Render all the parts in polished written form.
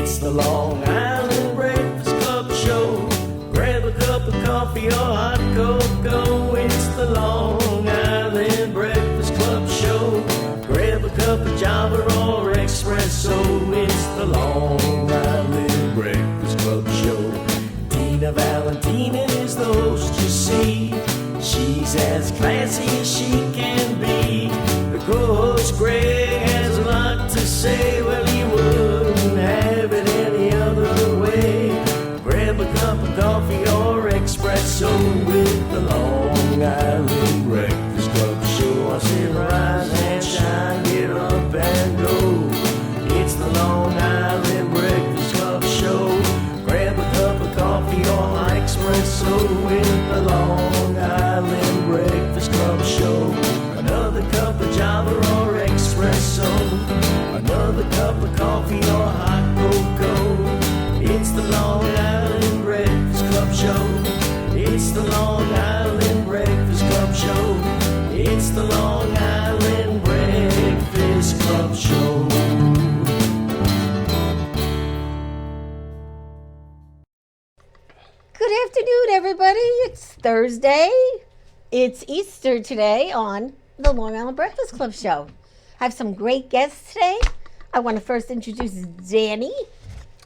It's the Long Island Breakfast Club show. Grab a cup of coffee or hot cocoa. It's the Long Island Breakfast Club show. Grab a cup of Java or espresso. It's the Long Island Breakfast Club show. Tina Valentina is the host, you see. She's as classy as she can be. The co-host Greg has a lot to say. Well, he wouldn't have it any other way. Grab a cup of coffee or espresso with the Long Island Breakfast Club show. I say rise and shine, get up and go. It's the Long Island Breakfast Club show. Grab a cup of coffee or hot espresso with the Long Island Breakfast Club show. Another cup of Java or espresso. Another cup of coffee or hot cocoa. It's the Long Island Breakfast Club show. It's the Long Island Breakfast Club show. It's the Long Island Breakfast Club show. Good afternoon, everybody. It's Thursday. It's Easter today on the Long Island Breakfast Club show. I have some great guests today. I want to first introduce Danny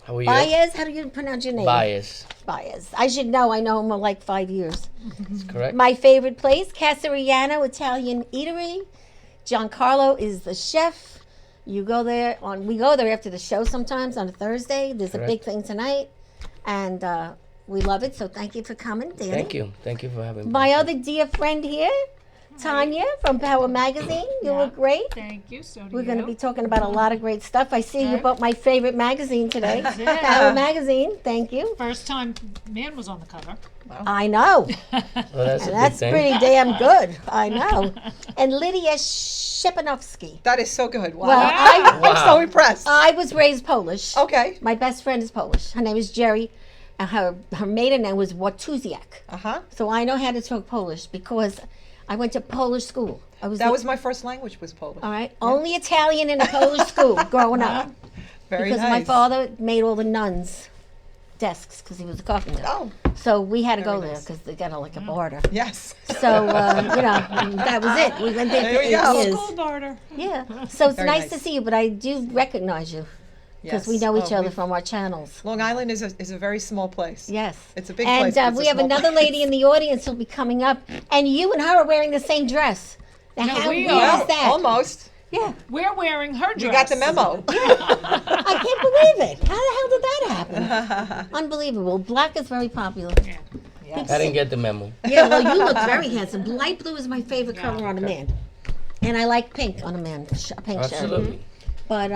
How are you? Baez. How do you pronounce your name? Baez. Baez. I should know. I know him for like 5 years. That's correct. My favorite place, Casariano Italian Eatery. Giancarlo is the chef. We go there after the show sometimes on a Thursday. There's a big thing tonight, and we love it. So thank you for coming, Danny. Thank you. Thank you for having me. My other dear friend here, Tanya from Power Magazine. You look great. Thank you. So do We're you. going to be talking about a lot of great stuff. I see you Okay. bought my favorite magazine today, Yeah. Power Magazine. Thank you. First time man was on the cover. I know. Well, that's a That's big thing. pretty damn good. I know. And Lydia Shepanovsky. That is so good. Wow. Well, I'm so impressed. I was raised Polish. Okay. My best friend is Polish. Her name is Jerry. And her maiden name was Watuziak. Uh-huh. So I know how to talk Polish because I went to Polish school. That was my first language was Polish. all right. Only Italian in a Polish school growing up. Very Because nice. my father made all the nuns desks because he was a carpenter. Oh, So we had to go Very there nice. because they got like a barter. yes. So, that was it. We went there There for we 8 go. years. School barter. Yeah. So it's Very nice nice. to see you, but I do recognize you because Yes. we know each Oh, other we've- from our channels. Long Island is a very small place. Yes. It's a big and place, but it's a we have small another place. lady in the audience who'll be coming up, and you and her are wearing the same dress. Now, No, how we weird are. is that? Almost. Yeah. We're wearing her dress. You got the memo. I can't believe it. How the hell did that happen? Unbelievable. Black is very popular. Yeah. I didn't get the memo. Yeah, well, you look very handsome. Light blue is my favorite Yeah. color on a man. And I like pink on a man, a pink shirt. Absolutely. But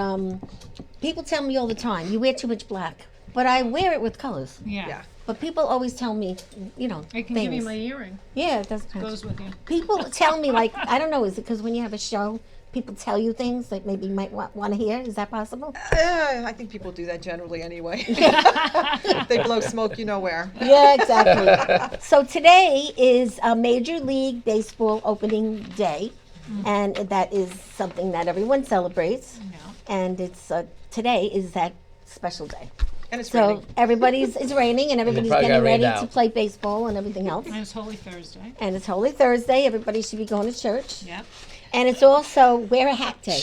people tell me all the time, you wear too much black. But I wear it with colors. Yeah. Yeah. But people always tell me, I can things. give you my earring. Yeah, it does. Goes with you. People tell me, like, I don't know, is it because when you have a show, people tell you things that maybe you might want to hear? Is that possible? I think people do that generally anyway. If they blow smoke, you know where. Yeah, exactly. So today is a Major League Baseball opening day, and that is something that everyone celebrates. Yeah. And it's today is that special day. And it's So raining. everybody's it's raining, and everybody's probably getting got rained ready to out. play baseball and everything else. And it's Holy Thursday. And it's Holy Thursday. Everybody should be going to church. Yep. And it's also wear a hat day.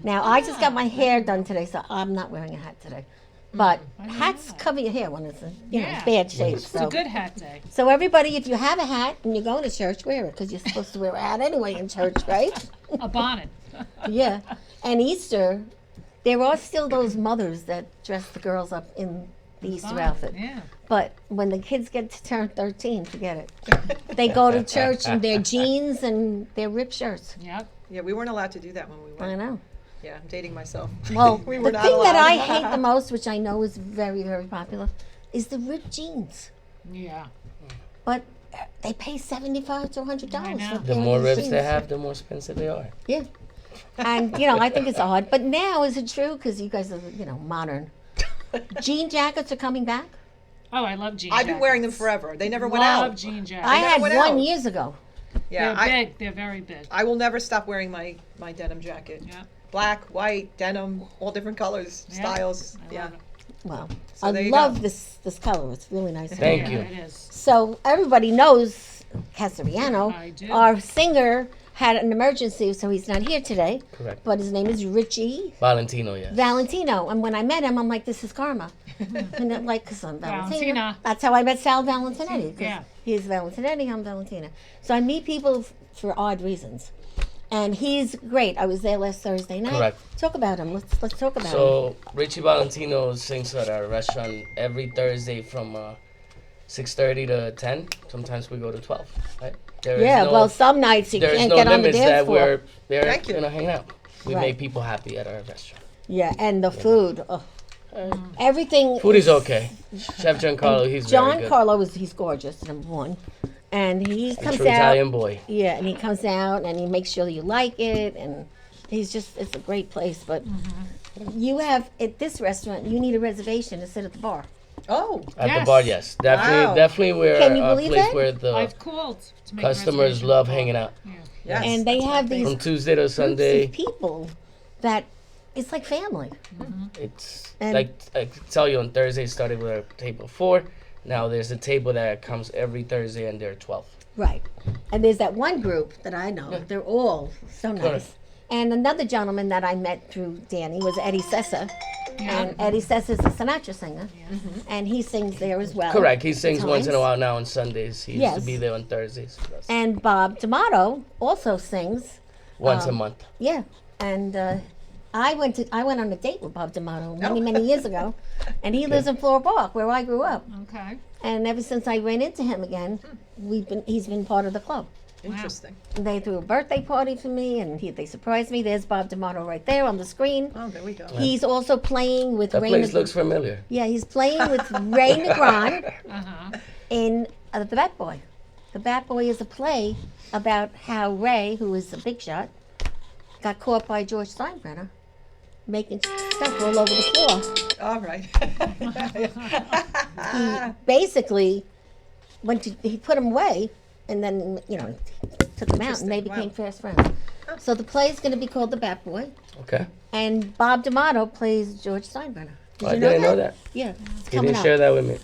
Now I just got my hair done today, so I'm not wearing a hat today. But hats cover your hair when it's in Yeah. bad shape. It's So. a good hat day. So everybody, if you have a hat and you're going to church, wear it because you're supposed to wear a hat anyway in church, right? A bonnet. Yeah. And Easter, there are still those mothers that dress the girls up in the Easter Bonnet, outfit. Yeah. But when the kids get to turn 13, forget it. They go to church in their jeans and their ripped shirts. Yep. Yeah, we weren't allowed to do that when we I went. know. Yeah, I'm dating myself. Well, we the were thing not that I allowed. hate the most, which I know is very, very popular, is the ripped jeans. Yeah. But they pay $75 to $100 I know. for a The pair more of ribs jeans. they have, the more expensive they are. Yeah. And, I think it's odd. But now, is it true? Because you guys are, modern. Jean jackets are coming back? Oh, I love jean I've been wearing them jackets. forever. They never went Love out. jean jackets. I never had went one out. years ago. Yeah, They're big. They're very big. I will never stop wearing my denim jacket. Yeah. Black, white, denim, all different colors, Yeah. styles. I Yeah. love it. Well, So there I you love go. this color. It's really nice. Thank Yeah, you. It is. So everybody knows Casariano. I do. Our singer had an emergency, so he's not here today. Correct. But his name is Richie Valentino, yes. Valentino. And when I met him, I'm like, this is karma. And I'm like, because I'm Valentina. Valentina. That's how I met Sal Valentinetti. 'Cause Yeah. He's Valentinetti, I'm Valentina. So I meet people for odd reasons. And he's great. I was there last Thursday night. Correct. Talk about him. Let's talk about him. So Richie Valentino sings at our restaurant every Thursday from 6:30 to 10. Sometimes we go to 12. Right? There is Yeah, no, well, some nights you there's can't no get on the limits dance that floor. we're there, Thank you. hanging out. We Right. make people happy at our restaurant. Yeah, and the food. Oh. Everything. Food is okay. Chef Giancarlo, he's very John good. Carlo he's gorgeous, number one. And he A comes true out. Italian boy. Yeah, and he comes out and he makes sure you like it, and it's a great place. But you have at this restaurant, you need a reservation to sit at the bar. Oh, At the Yes. bar, yes. Definitely, Wow. definitely we're Can you a believe place that? where the I've called to make customers reservations love before. hanging out. Yeah. yes. And they that's my have these thing. From Tuesday to groups Sunday, of people that it's like family. it's And- like I could tell you on Thursday started with a table of 4. Now there's a table that comes every Thursday and there are 12. Right. And there's that one group that I know. They're all so nice. Correct. And another gentleman that I met through Danny was Eddie Sessa. Yeah. And Eddie Sessa's a Sinatra singer. And he sings there as well. Correct. He sings once in a times. while now on Sundays. He used Yes. to be there on Thursdays. And Bob D'Amato also sings. Once a month. Yeah. And I went on a date with Bob D'Amato many years ago. And he lives in Floral Park, where I grew up. Okay. And ever since I ran into him again, he's been part of the club. Interesting. They threw a birthday party for me, and they surprised me. There's Bob D'Amato right there on the screen. Oh, there we go. He's also playing with That Ray. place looks familiar. Yeah, he's playing with Ray Negron Uh-huh. in The Bat Boy. The Bat Boy is a play about how Ray, who is a big shot, got caught by George Steinbrenner making stuff all over the floor. All right. He basically he put him away, and then took him out, and they Interesting, wow. became fast friends. So the play is going to be called The Bat Boy, Okay. and Bob D'Amato plays George Steinbrenner. Did I you know didn't that? know that. Yeah, it's He coming didn't up. share that with me.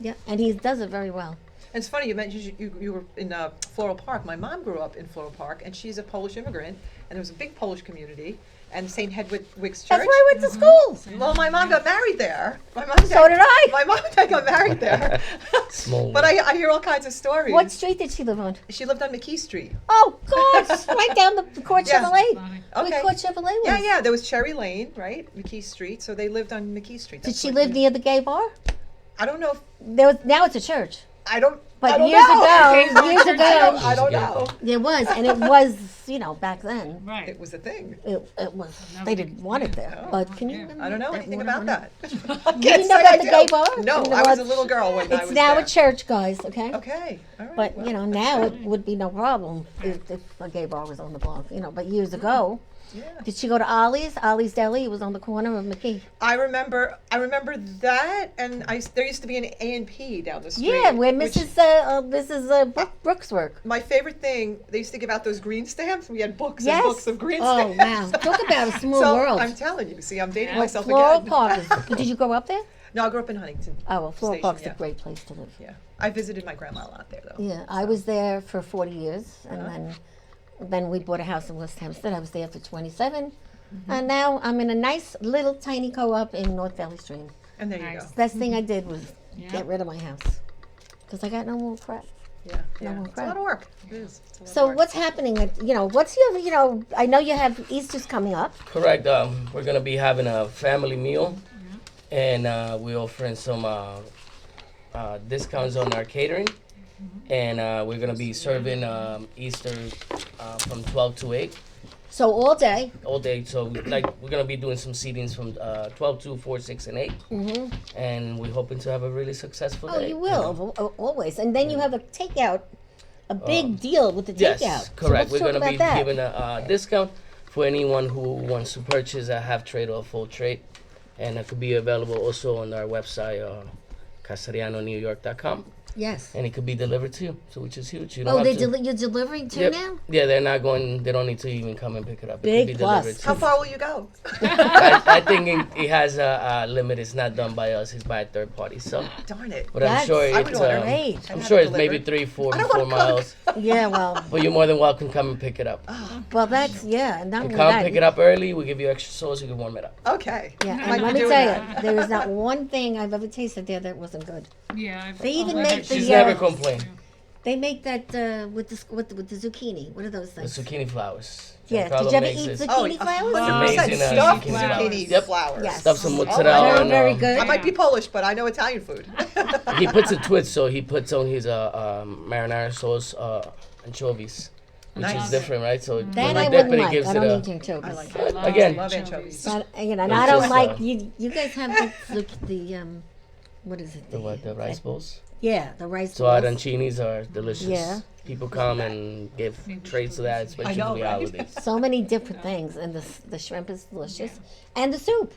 Yeah, and he does it very well. And it's funny you mentioned you were in Floral Park. My mom grew up in Floral Park, and she's a Polish immigrant, and there was a big Polish community, and St. Hedwig's Church. That's where I went to school. Well, my mom got married there. My mom So did I. My mom and dad got married there. Small But world. I hear all kinds of stories. What street did she live on? She lived on McKee Street. Oh, gosh, right down the Court Yeah. Chevrolet. Funny. Where Okay. Court Chevrolet was. Yeah, yeah. There was Cherry Lane, right? McKee Street. So they lived on McKee Street. Did That's she what live we- near the gay bar? I don't know. Now it's a church. I don't. But I don't years know. ago, years ago, I don't know. there was, and it was, back then. Right. It was a thing. It was. They didn't want it there. But can you? Remember I don't know that anything one about on that. You didn't know about the gay bar? No, And I was a what- little girl when I It's was now there. a church, guys. Okay. Okay. All right. But well, now it would be no problem if a gay bar was on the block. But years ago, yeah. did she go to Ollie's? Ollie's Deli. It was on the corner of McKee. I remember that, and there used to be an A&P down the street. Yeah, where which- Mrs. Brooks worked. My favorite thing, they used to give out those green stamps. We had books Yes. and books of green Oh stamps. wow! Talk about a small So world. I'm telling you. See, I'm dating Well, myself Floral again. Park. Did you grow up there? No, I grew up in Huntington. Oh well, Floral Station, Park's yeah. a great place to live. Yeah, I visited my grandma a lot there, though. Yeah, I was there for 40 years, and then we bought a house in West Hempstead. I was there for 27, and now I'm in a nice little tiny co-op in North Valley Stream. And there you Nice. go. Best thing I did was Yeah. get rid of my house because I got no more crap. Yeah, yeah. more It's a crap. lot of work. It is. It's a lot So of work. what's happening? What's your I know you have Easter's coming up. Correct. We're gonna be having a family meal, and we're offering some discounts on our catering, and we're gonna be serving Easter from 12 to 8 So all day. all day. So we're gonna be doing some seatings from 12 to 4, 6, and 8, and we're hoping to have a really successful Oh, day. you will always, and then you have a takeout, a big deal with the takeout. Yes, So correct. let's We're talk gonna be about that. giving a discount for anyone who wants to purchase a half trade or a full trade, and it could be available also on our website, casarianonewyork.com. Yes. And it could be delivered to you, so which is huge. You don't Oh, have to. you're delivering too Yep. now? Yeah, they're not going. They don't need to even come and pick it up. It Big could be plus. delivered. How To far will you go? I think it has a limit. It's not done by us. It's by a third party. So, Darn it. but I'm That's sure I would it's. order. Great. And I'm have sure it it's maybe delivered. 3, 4, I don't 4 wanna miles. Yeah, well, But you're more than welcome to come and pick it up. well, that's, yeah. And not And only come that, pick it up early. We give you extra sauce. You can warm it up. Okay. Yeah, Might and be let me doing tell that. you, there is not one thing I've ever tasted there that wasn't good. Yeah. They even I've make had the, She's two. never complained. They make that with the zucchini. What are those The things? zucchini flowers. Yeah. Giancarlo Did you ever makes eat this. zucchini flowers? 100% Amazing, stuffed zucchini zucchini flowers. Yep. flowers. Yes. Stuff some Oh, mozzarella Very, on. very good. I might be Polish, but I know Italian food. He puts a twist, so he puts on his marinara sauce anchovies, which Nice. is different, right? So That when I they dip wouldn't it, it like. gives I it don't a. eat anchovies. I like I it. love Again. Love anchovies. anchovies. But, you know, and It's I don't just, like you guys have the what is it? The what? The rice bowls. Yeah, the rice So balls. arancinis are delicious. Yeah. People come and give trays to that, especially know, for the right? holidays. So many different things, and the shrimp is delicious, and the soup.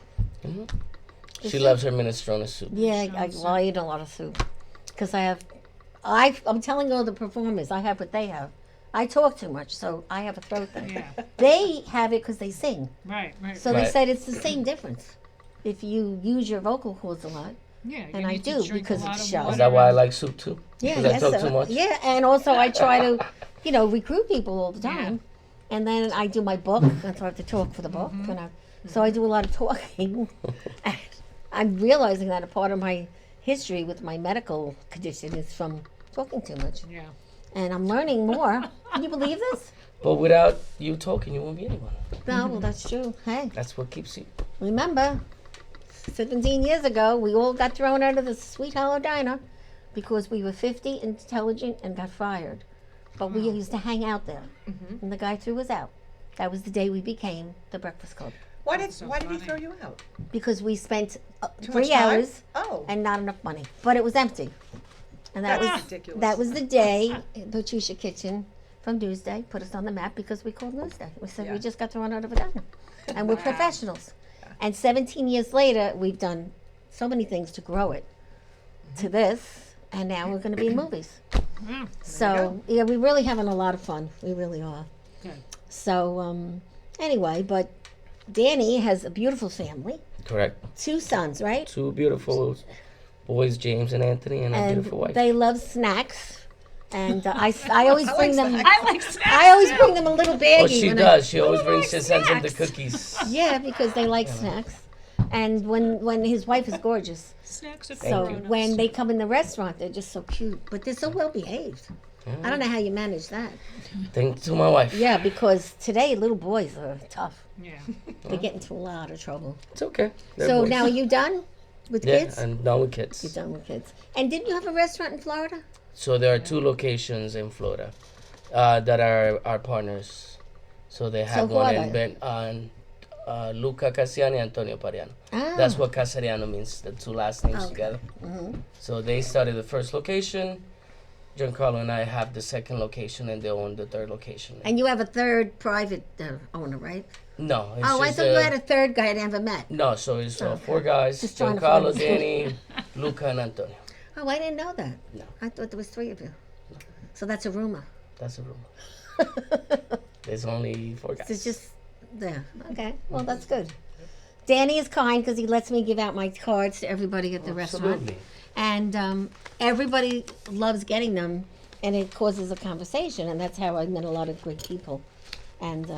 She loves her minestrone soup. Yeah, well, I eat a lot of soup because I'm telling all the performers, I have what they have. I talk too much, so I have a throat thing. Yeah. They have it because they sing. Right. Right. So Right. they said it's the same difference. If you use your vocal cords a lot. yeah. You and I need to do drink because a lot it's of show. water Is that why I and- like soup too? Yeah, Because I yes, talk so- too much? Yeah, and also I try to, recruit people all the time. And then I do my book, and so I have to talk for the book. So I do a lot of talking. And I'm realizing that a part of my history with my medical condition is from talking too much. Yeah. And I'm learning more. Can you believe this? But without you talking, you won't be anyone. No, well, that's true. Hey, That's what keeps you. remember, 17 years ago, we all got thrown out of the Sweet Hollow Diner because we were 50, intelligent, and got fired. But we used to hang out there. And the guy threw us out. That was the day we became the Breakfast Club. Why did so he funny. throw you out? Because we spent Too much 3 time? hours Oh. and not enough money. But it was empty. And that That's was ridiculous. that was the day Patricia Kitchen from Newsday put us on the map because we called Newsday. We said Yeah. we just got thrown out of a diner. And we're professionals. And 17 years later, we've done so many things to grow it to this. And now we're going to be in movies. Wow. So, yeah, we're really having a lot of fun. We really are. Good. So, anyway, but Danny has a beautiful family. Correct. 2 sons, right? 2 beautiful boys, James and Anthony, and a And beautiful wife. they love snacks. And I always I bring like them. snacks. I like snacks. I always bring them a little baggie. Oh, she when does. She always I brings like sends them the snacks. cookies. Yeah, because they like snacks. And when his wife is gorgeous, Snacks are so grown-ups. when they come in the restaurant, they're just so cute. But they're so well behaved. I don't know how you manage that. Thanks to my wife. Yeah, because today little boys are tough. Yeah. They get into a lot of trouble. It's okay. They're So boys. now are you done with yeah, kids? and done with You're kids. done with kids. And didn't you have a restaurant in Florida? So there are 2 locations in Florida that are our partners. So they have who one are in they? Luca Cassiani and Antonio Pariano. Ah. That's what Casariano means, the 2 last names Okay. together. So they started the first location. Giancarlo and I have the second location, and they own the 3rd location. And you have a third private owner, right? No, it's Oh, I just thought you had a third guy I never met. No, so it's Okay. 4 guys: Just trying to find Giancarlo, the- Danny, Luca, and Antonio. Oh, I didn't know that. No. I thought there was 3 of you. So that's a rumor. That's a rumor. There's only 4 guys. It's just there. Okay. Well, that's good. Danny is kind because he lets me give out my cards to everybody at the restaurant. Absolutely. And everybody loves getting them, and it causes a conversation, and that's how I met a lot of great people. And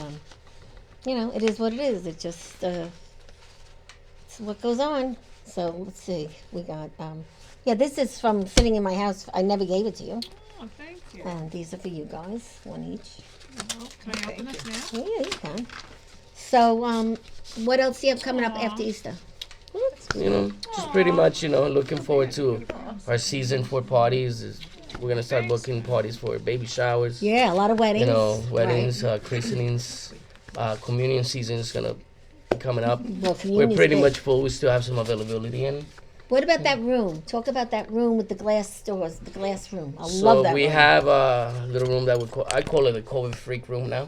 it is what it is. It just it's what goes on. So let's see. We got this is from sitting in my house. I never gave it to you, Oh, thank you. and these are for you guys, one each. Can I open this now? Yeah, you can. So what else do you have coming up after Easter? Just pretty much, looking forward to our season for parties. We're gonna start booking parties for baby showers. Yeah, a lot of weddings. Weddings, christenings, communion season is gonna be coming up. Well, We're communion's pretty big. much full. We still have some availability in. What about that room? Talk about that room with the glass doors, the glass room. I So love that we room. have a little room that I call it the COVID freak room now,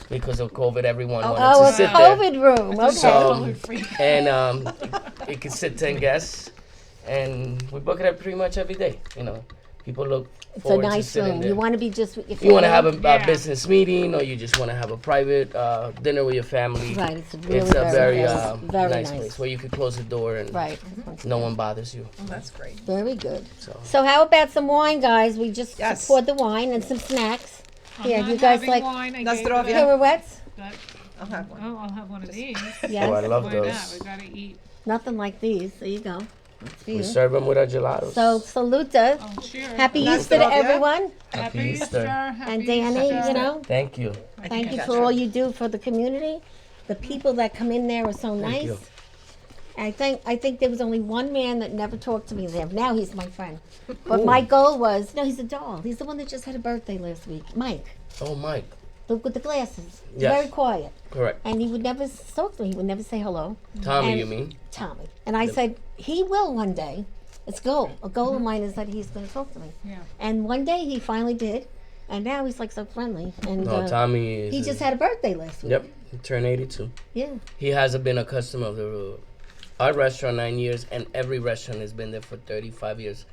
because of COVID. Everyone wanted Oh, to a sit there. COVID room. Okay. So, and it can sit 10 guests, and we book it up pretty much every day. You know, people look It's a forward to nice sitting room. there. You want to be just with your You want to family. have a Yeah. business meeting, or you just want to have a private dinner with your family. Right, it's really It's a very very, nice. Very nice nice. place where you can close the door and Right. no one bothers you. Oh, that's great. Very good. So So how about some wine, guys? We just Yes. poured the wine and some snacks. I'm Yeah, not you guys having like wine. I Na gave zdrowie. it Yeah. pirouettes? up. I'll have one. Oh, I'll have one of these. Yes. Oh, I love Why those. not? We gotta eat. Nothing like these. There you go. That's for We you. serve them with our gelatos. So saluta. Oh, cheers. Happy Na Easter to zdrowie. everyone. Happy Happy Easter. Easter. Happy And Danny, Easter. you know, Thank you. thank you that's for all right. you do for the community. The people that come in there are so nice. you. I think there was only one man that never talked to me there. Now he's my friend. But my goal was, no, he's a doll. He's the one that just had a birthday last week. Mike, Oh, Mike. with the glasses. Yes. Very quiet. Correct. And he would never talk to me. He would never say hello. Tommy, And- you mean? Tommy. And I said, he will one day. It's a goal. A goal Mm-hmm. of mine is that he's going to talk to me. Yeah. And one day he finally did. And now he's like so friendly. And No, Tommy is. he just had a birthday last week. Yep. He turned 82. Yeah. He has been a customer of our restaurant 9 years, and every restaurant has been there for 35 years.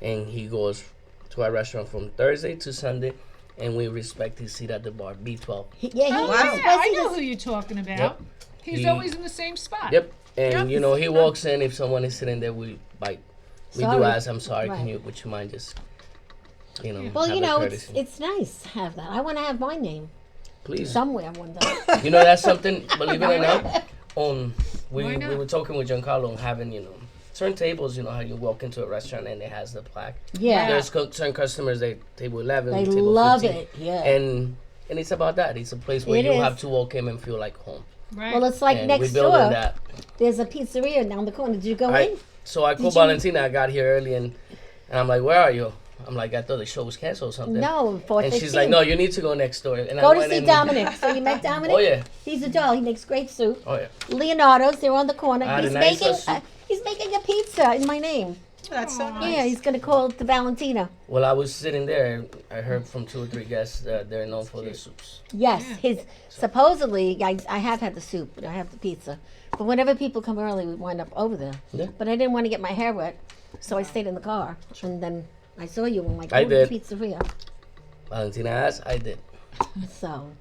And he goes to our restaurant from Thursday to Sunday, and we respect his seat at the bar, B12. Yeah, he Oh, was, yeah, I was know he who you're talking about. Yep. He's He- always in the same spot. Yep. And Yep. you know, he walks in. If someone is sitting there, we bite. We do Sorry. ask, "I'm sorry. Right. Can you? Would you mind just, you know, Well, have you the know, courtesy?" it's nice to have that. I want to have my name Please. somewhere one day. You know, that's something. Believe it or not, Why we not? were talking with Giancarlo on having, you know, certain tables. You know how you walk into a restaurant and it has the plaque. Yeah. There's certain customers, they table 11, They table love 15. it. Yeah. And it's about that. It's a place where It you is. have to walk in and feel like home. Right. Well, it's like and next we're building door. that. There's a pizzeria down the corner. Did you go I, in? so I called you- Valentina. I got here early and I'm like, "Where are you?" I'm like, "I thought the show was canceled or something." No, And she's like, 4:15. "No, you need to go next door." And I Go to went see in- Dominic. So you met Dominic? Oh yeah, He's a doll. He makes great soup. oh yeah. Leonardo's. They're on the corner. I had He's a nice making. soup. He's making a pizza in my name. That's so nice. Yeah, he's gonna call it the Valentina. Well, I was sitting there. I heard from 2 or 3 guests that they're known for their soups. Yes, Yeah. his supposedly. I have had the soup, but I have the pizza. But whenever people come early, we wind up over there. Yeah. But I didn't want to get my hair wet, so I stayed in the car. And then I saw you. I'm like, I oh, the did. pizzeria. Valentina asked, I did. So,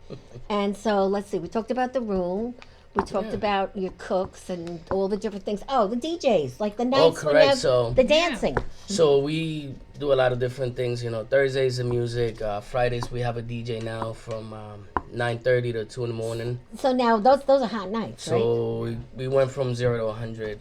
and so let's see. We talked about the room. We talked Yeah. about your cooks and all the different things. Oh, the DJs, like the nights when correct, you have so- the dancing. So we do a lot of different things. You know, Thursdays the music. Fridays we have a DJ now from 9:30 to 2 in the morning. So now those are hot nights, right? So we went from 0 to 100.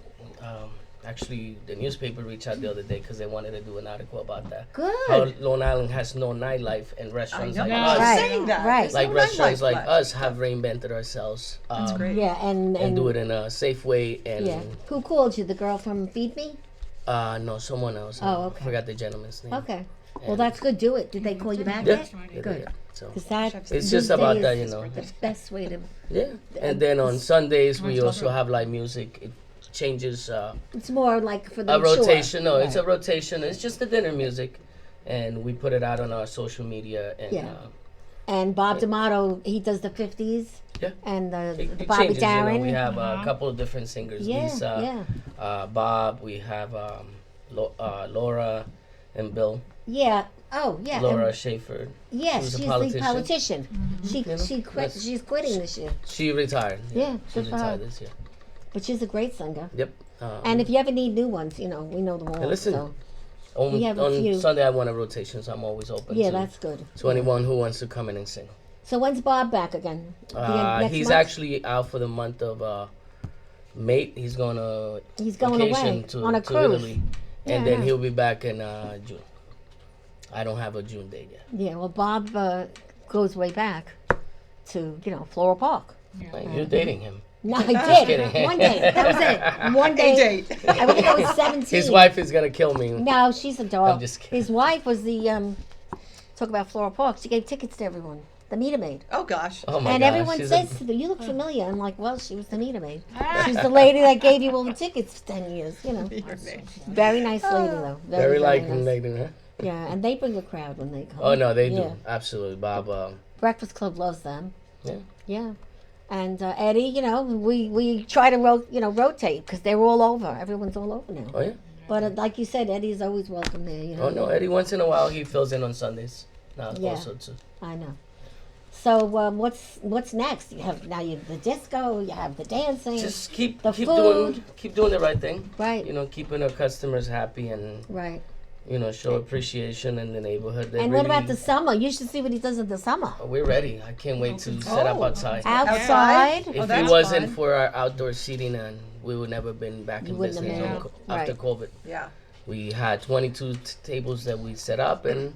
Actually, the newspaper reached out the other day because they wanted to do an article about that. Good. How Long Island has no nightlife, and I restaurants know. like Yeah. I was us, Right, saying that. right. There's like no restaurants nightlife like left. us, have reinvented ourselves. That's great. Yeah, and And do it in a safe way. And yeah. Who called you? The girl from Feed Me? no, someone else. Oh, okay. I forgot the gentleman's name. Okay. Well, And- that's good. Do it. Did they call you back Yeah. yet? Yeah, Good. yeah. So Because that It's it's just these about days that, you is know. the best way to. Yeah. And then on Sundays we also have live music. It changes It's more like for the a mature. rotation. No, it's a Right. rotation. It's just the dinner music, and we put it out on our social media. And Yeah. And Bob D'Amato, he does the 50s. Yeah. And the it Bobby changes. You know, Darin. we have a couple of different singers. Yeah, Lisa, Bob. We have Laura and Bill. yeah. Oh, yeah. Laura and- Schaefer. yes, who's a she's politician. the politician. She You know, she quit. that's- She's quitting this year, She retired. Yeah, she good for her. retired this year. but she's a great singer. Yep. And if you ever need new ones, you know, we know them all. Hey, listen, So on, we have a on few. Sunday I want a rotation, so I'm always open yeah, to, that's good. to anyone who wants to come in and sing. So when's Bob back again? Next He's month? actually out for the month of May. He's going to He's going vacation away to, on a to cruise. Italy, Yeah, and then yeah. he'll be back in June. I don't have a June date yet. Yeah, well, Bob goes way back to Floral Park. Like, you're dating him. No, I did. kidding. One day. That was it. One A day. date. I think I was 17. His wife is gonna kill me. No, she's a dog. I'm just kidding. His wife was the talk about Floral Park. She gave tickets to everyone. The meter maid. Oh gosh. Oh my And gosh, everyone she's says, a, "You look familiar." I'm like, "Well, she was the meter maid. She's the lady that gave you all the tickets for 10 years." You know, very nice lady though. very like nice. lady, huh? Yeah, and they bring a crowd when they come. Oh no, they Yeah. do absolutely, Bob. Breakfast Club loves them. Yeah. Yeah. And Eddie, we try to rotate because they're all over. Everyone's all over now. Oh yeah. But like you said, Eddie's always welcome there. You know. Oh no, Eddie. Once in a while, he fills in on Sundays. Now Yeah. also too. I know. So what's next? You have the disco. You have the dancing. Just keep The keep doing the right thing. Right. You know, keeping our customers happy and Right. you know show appreciation in the neighborhood. They And what about really- the summer? You should see what he does in the summer. We're ready. I can't wait to set up outside. Outside. If Oh, it that's wasn't fun. for our outdoor seating, and we would never been back You in wouldn't have business made on it. after Right. COVID. Yeah. We had 22 tables that we set up, and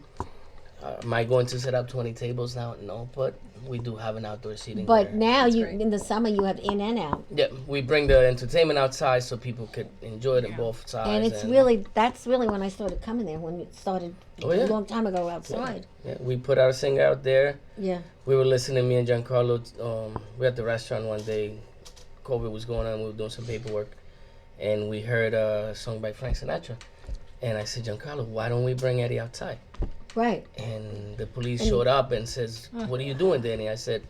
am I going to set up 20 tables now? No, but we do have an outdoor seating. But there. now That's you great. in the summer you have in and out, Yeah, we bring the entertainment outside so people could enjoy it on both sides. and it's really that's really when I started coming there when it started Oh, yeah. a long time ago outside. Yeah, we put our singer out there. Yeah. We were listening, me and Giancarlo. We were at the restaurant one day. COVID was going on. We were doing some paperwork, and we heard a song by Frank Sinatra. And I said, Giancarlo, why don't we bring Eddie outside? Right. And the police showed up and says, "What are you doing, Danny?" I said,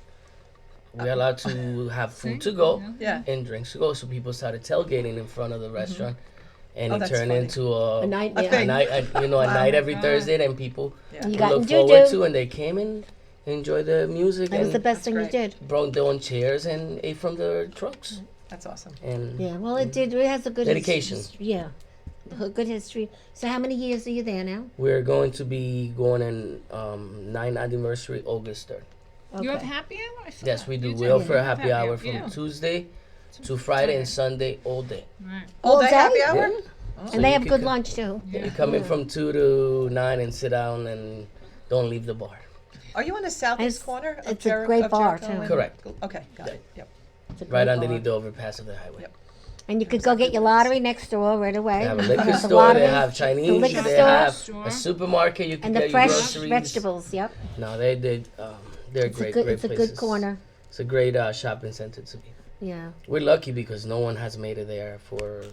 "We're allowed to have food to go Yeah. and drinks to go." So people started tailgating in front of the restaurant, and Oh, it that's turned funny. into A night. thing. a night every Thursday that people Yeah. You could got look in forward juju. to, and they came and enjoyed the music That was the and best thing great. you did. brought their own chairs and ate from the trucks. That's awesome. And Yeah. Well, it did. It has a good Dedication. Yeah. A good history. So how many years are you there now? we're going to be going in 9th anniversary August 3rd. Okay. You have happy hour? I saw Yes, that. we do. You We do. offer You a have happy hour from yeah. Tuesday to Friday and Sunday all day. Right. All day day? happy hour? Yeah. Oh. And they you have could good co- lunch too. Yeah. You come in from 2 to 9 and sit down and don't leave the bar. Are you on the It's- southeast corner of it's a great of bar, Jericho too. and- Correct. Okay, got it. Yep. It's a Right great underneath bar. the overpass of the highway. Yep. And you could go get your lottery next door right away. They have a The liquor store, lottery, they have the Chinese, liquor they store, have Store. a supermarket, you can and get the your fresh groceries. vegetables. Yep. No, they're It's great, a good. great It's a places. good corner. It's a great shopping center to be. Yeah. We're lucky because no one has made it there for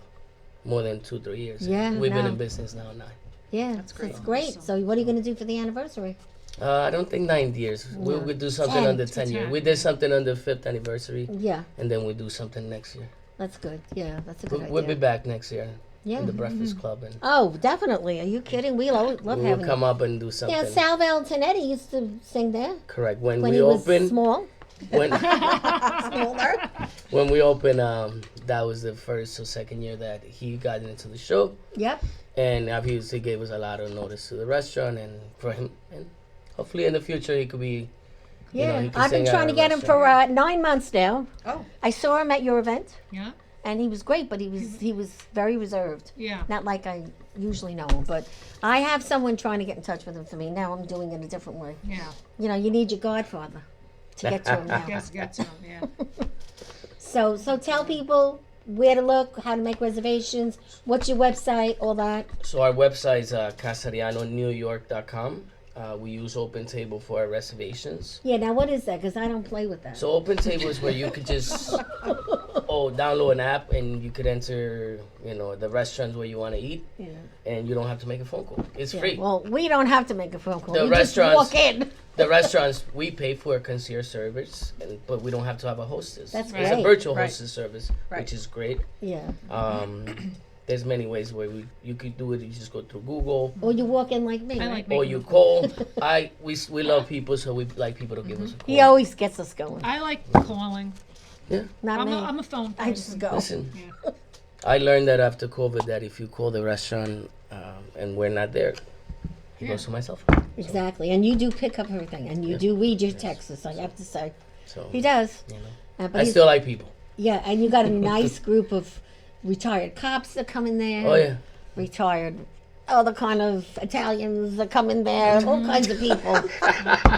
more than 2-3 years. Yeah, We've been no. in business now 9. Yeah. That's great. It's great. So what are you going to do for the anniversary? I don't think 9 years. We No. would do something 10. on the 10 year. 10. We did something on the 5th anniversary, Yeah. and then we do something next year. That's good. Yeah. That's a good We'll idea. be back next year Yeah. in the Breakfast Club, and Oh, definitely. Are you kidding? We love we'll having come up and do something. Yeah, Sal Valentinetti used to sing there Correct. When when we he was open, small. when Smaller. when we open, that was the first or second year that he got into the show, Yep. and obviously gave us a lot of notice to the restaurant, and for him, and hopefully in the future he could be. You know, Yeah. he can I've been sing at trying to our get him for restaurant. 9 months now. Oh, I saw him at your event, Yeah. and he was great, but he was very reserved. Yeah. Not like I usually know him, but I have someone trying to get in touch with him for me. Now I'm doing it a different way. Yeah. You know, you need your godfather to get to him now. Yes, get to him. Yeah. So tell people where to look, how to make reservations, what's your website, all that. So our website is casarianonewyork.com. We use Open Table for our reservations. Yeah, now what is that? Because I don't play with that. So Open Table is where you could just download an app and you could enter, the restaurants where you want to eat, Yeah. and you don't have to make a phone call. It's Yeah, free. well, we don't have to make a phone call. The You just restaurants- walk in. The restaurants, we pay for a concierge service, but we don't have to have a hostess. That's It's a great. virtual Right. hostess service, Right. which is great. Yeah. There's many ways where you could do it. You just go through Google, Or you walk in like me. I right? like or making you the- call. We love people, so we like people to give us a call. He always gets us going. I like calling. Not me. I'm a phone person. I just go. Listen, Yeah. I learned that after COVID that if you call the restaurant and we're not there, he Yeah. goes to my cell phone. Exactly. And you do pick up everything. And you do read your texts, I have to say. So He does. you know, But I he's- still like people. yeah, and you got a nice group of retired cops that come in there. Oh yeah, Retired other kind of Italians that come in there, all kinds of people.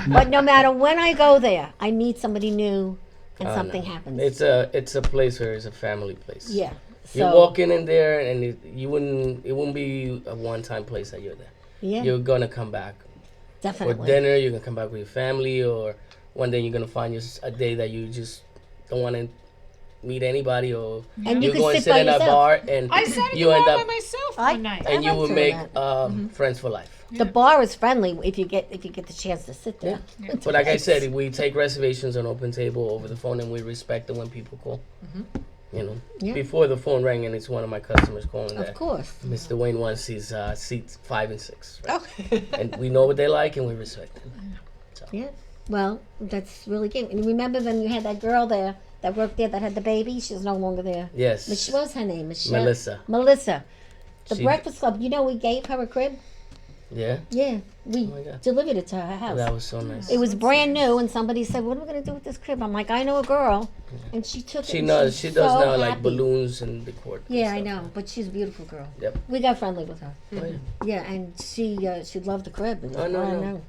But no matter when I go there, I meet somebody new and Oh, something no. happens. It's a place where it's a family place. yeah. You So, walk in there and it wouldn't be a one-time place that you're there. yeah, You're gonna come back for definitely. dinner. You're gonna come back with your family, or one day you're gonna find a day that you just don't want to meet anybody, or And you you can go and sit sit by in a yourself. bar and I sat at you the end bar up by myself I- one night. and you like will doing make that. friends for life. The bar is friendly if you get the chance to sit there. But like I said, we take reservations on Open Table over the phone, and we respect it when people call. You know, Yeah. before the phone rang and it's one of my customers calling Of that course. Mr. Wayne wants his seats 5 and 6. Right? Oh. And we know what they like and we respect it. Yeah. Well, that's really good. And remember when you had that girl there that worked there that had the baby? She's no longer there. Yes. What was her name? Michelle? Melissa. Melissa. The She- Breakfast Club. You know, we gave her a crib. Yeah. Yeah. We Oh my God. delivered it to her house. That was so nice. It was brand new, and somebody said, "What are we gonna do with this crib?" I'm like, "I know a girl," and she took it. She and knows. she's She does so now like happy. balloons and decor. and Yeah, I stuff. know, but she's a beautiful girl. Yep. We got friendly with her. Oh, yeah. Yeah, and she loved the crib. It was I know, brand I know. new.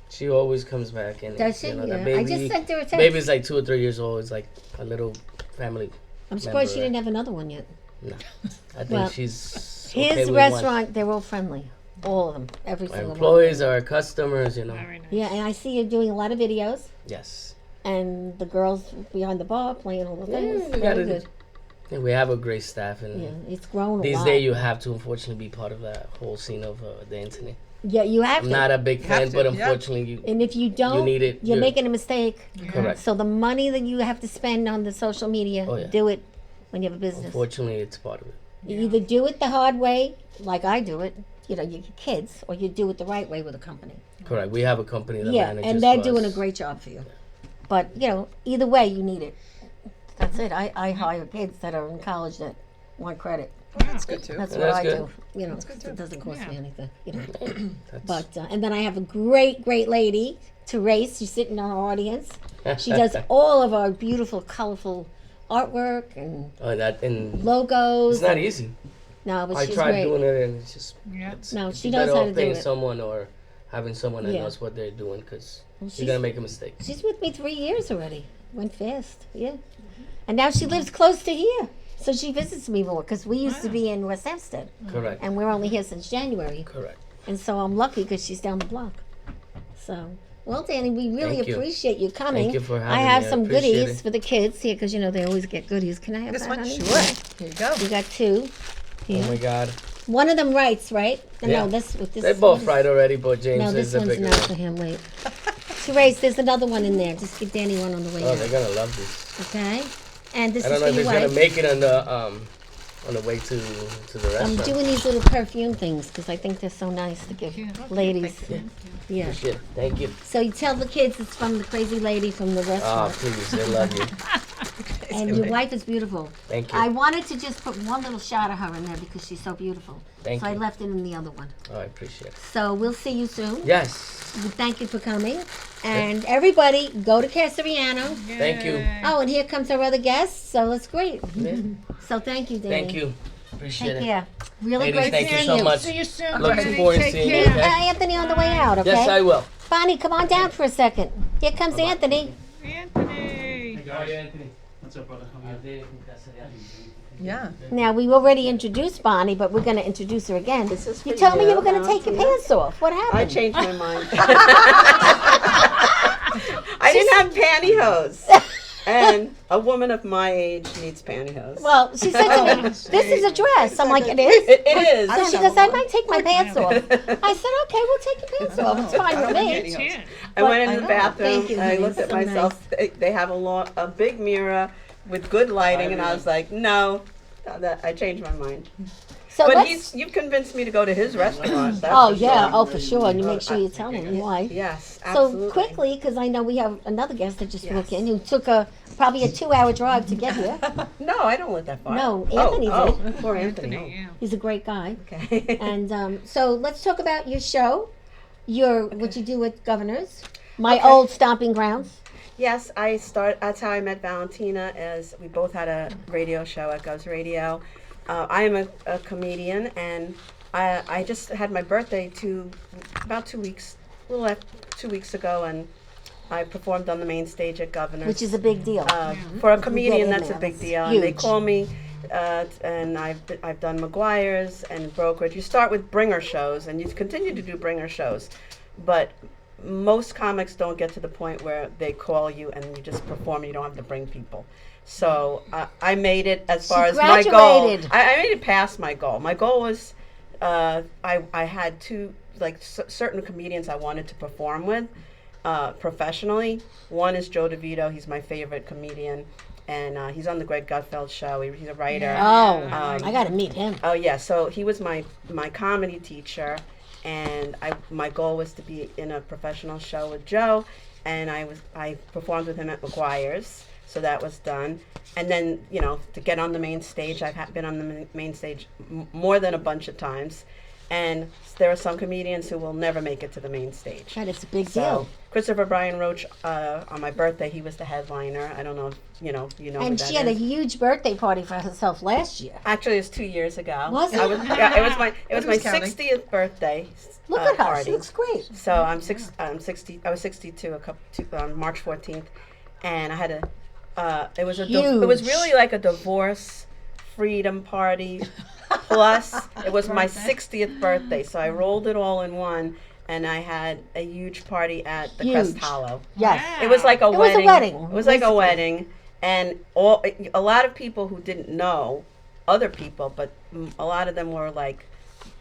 She always comes back and Does she? you know, Yeah. that baby. I just sent her a text. Baby's like 2 or 3 years old. It's like a little family. I'm surprised she member, didn't have another one yet. No, I think Well, she's His okay with restaurant, they're all friendly, all of them, every One. Our single employees, our customers, you know. Very nice. one. Yeah, and I see you doing a lot of videos, Yes. and the girls behind the bar playing all the things. we Very gotta good. Yeah, we have a great staff, and Yeah, it's grown a these lot. days you have to unfortunately be part of that whole scene of the internet. Yeah, you have I'm to. not a big have fan, to, but yeah. unfortunately you And if you don't, need it. you're You're- making a mistake. correct. So the money that you have to spend on the social media, Oh, yeah. do it when you have a business. Unfortunately, it's part of it. You either do it the hard way, like I do it, you know, your kids, or you do it the right way with a company. Correct. We have a company that Yeah, manages. and they're for doing a us. great job for you. But, you know, either way, you need it. That's it. I hire kids that are in college that want credit. That's good too. That's Yeah, what that's I good. do. You know, That's good, too. it doesn't cost me Yeah. anything. You know. That's- But and then I have a great lady, Therese. She's sitting in our audience. She does all of our beautiful, colorful artwork and Oh, that and logos. it's not easy. No, but I she's tried great. doing it, and it's just Yeah. No, she you're knows better how off to do paying it. someone or having someone that Yeah. knows what they're doing, because Well, you're gonna make a mistake. She's with me 3 years already. Went fast, yeah. And now she lives close to here, so she visits me more because we used to be in West Hempstead, Correct. and we're only here since January. Correct. And so I'm lucky because she's down the block. So, well, Danny, we really Thank you. appreciate you coming. Thank you for I having have me. I some appreciate goodies it. for the kids here because you know they always get goodies. Can I have This that, one? honey? Sure. Here you go. We got two. Oh my Here. God. One of them writes, right? Yeah. No, this with this. They both one's- fried already, but James No, is this the one's bigger not one. for him. Wait. Therese, there's another one in there. Just give Danny one on the way Oh, out. they're gonna love this. Okay. And this I don't is know for if your it's gonna wife. make it on the way to the I'm restaurant. doing these little perfume things because I think they're so nice to give Yeah. ladies. Thank Yeah. Shit. Thank you. So you tell the kids it's from the crazy lady from the Oh, restaurant. please, they love you. And your wife is beautiful. Thank you. I wanted to just put one little shot of her in there because she's so beautiful. Thank so I you. left it in the other one. Oh, I appreciate it. So we'll see you soon. Yes. We Thank you for coming. And everybody, go to Castoriano. Thank you. Yay. Oh, and here comes our other guest. So that's great. Yeah. So thank you, Danny. Thank you. Appreciate Take it. care. Really Ladies, great thank you seeing so much. See you soon. Looking Danny. forward to Take seeing you, care. okay? Anthony on the way out, okay? Yes, I will. Bonnie, come on down for a second. Here comes Anthony. Anthony. What's up, brother? How are you? Yeah. Now, we already introduced Bonnie, but we're going to introduce her again. This is You for told me you you, were going to take your Valentina. pants off. What happened? I changed my mind. I didn't have pantyhose. And a woman of my age needs pantyhose. Well, she said to me, this is a dress. I'm like, it is? it is. So she goes, I might take my pants off. I said, okay, we'll take your pants off. It's fine with me. Chin. I went I in the know. bathroom. Thank you, I honey. looked at So myself. They have a big mirror with good lighting, and I was like, no. I changed my mind. So But let's. you've convinced me to go to his restaurant. That's Oh, for yeah. sure. Oh, for sure. And you make sure you tell him why. Yes, So absolutely. quickly, because I know we have another guest that just walked Yes. in who took probably a 2-hour drive to get here. No, I don't live that far. No, Oh, Anthony oh, did. Poor Anthony. Anthony, yeah. He's a great guy. Okay. And so let's talk about your show, what you do with Governors, my Okay. old stomping grounds. Yes, that's how I met Valentina, as we both had a radio show at Govs Radio. I am a comedian, and I just had my birthday about 2 weeks, a little after 2 weeks ago, and I performed on the main stage at Governor's. Which is a big deal. For a in comedian, that's a there, big it's deal. And they huge. call me, and I've done McGuire's and Brokerage. You start with bringer shows, and you continue to do bringer shows, but most comics don't get to the point where they call you and you just perform. You don't have to bring people. So I made it as far as my goal. graduated. I made it past my goal. My goal was I had certain comedians I wanted to perform with professionally. One is Joe DeVito. He's my favorite comedian. and he's on the Greg Gutfeld show. He's a writer. Oh, Um, I got to meet him. Oh yeah, so he was my comedy teacher, and my goal was to be in a professional show with Joe, and I performed with him at McGuire's, so that was done, and then to get on the main stage, I've been on the main stage more than a bunch of times, and there are some comedians who will never make it to the main stage. God, it's a big So deal. Christopher Brian Roach, on my birthday, he was the headliner. I don't know if you know who And that she had a is. huge birthday party for herself last year. Actually, it was 2 years ago. Was it? I was, yeah, it was my Who's counting? 60th birthday. Look at her. Party. She looks great. So I'm 60. I was 62 on March 14th, and I had it was it was Huge. really like a divorce freedom party. Plus, it was my 60th birthday, so I rolled it all in one, and I had a huge party at the Crest Huge. Hollow. Yes. It was like a It was a wedding. wedding, It was like a basically. wedding, and a lot of people who didn't know other people, but a lot of them were like,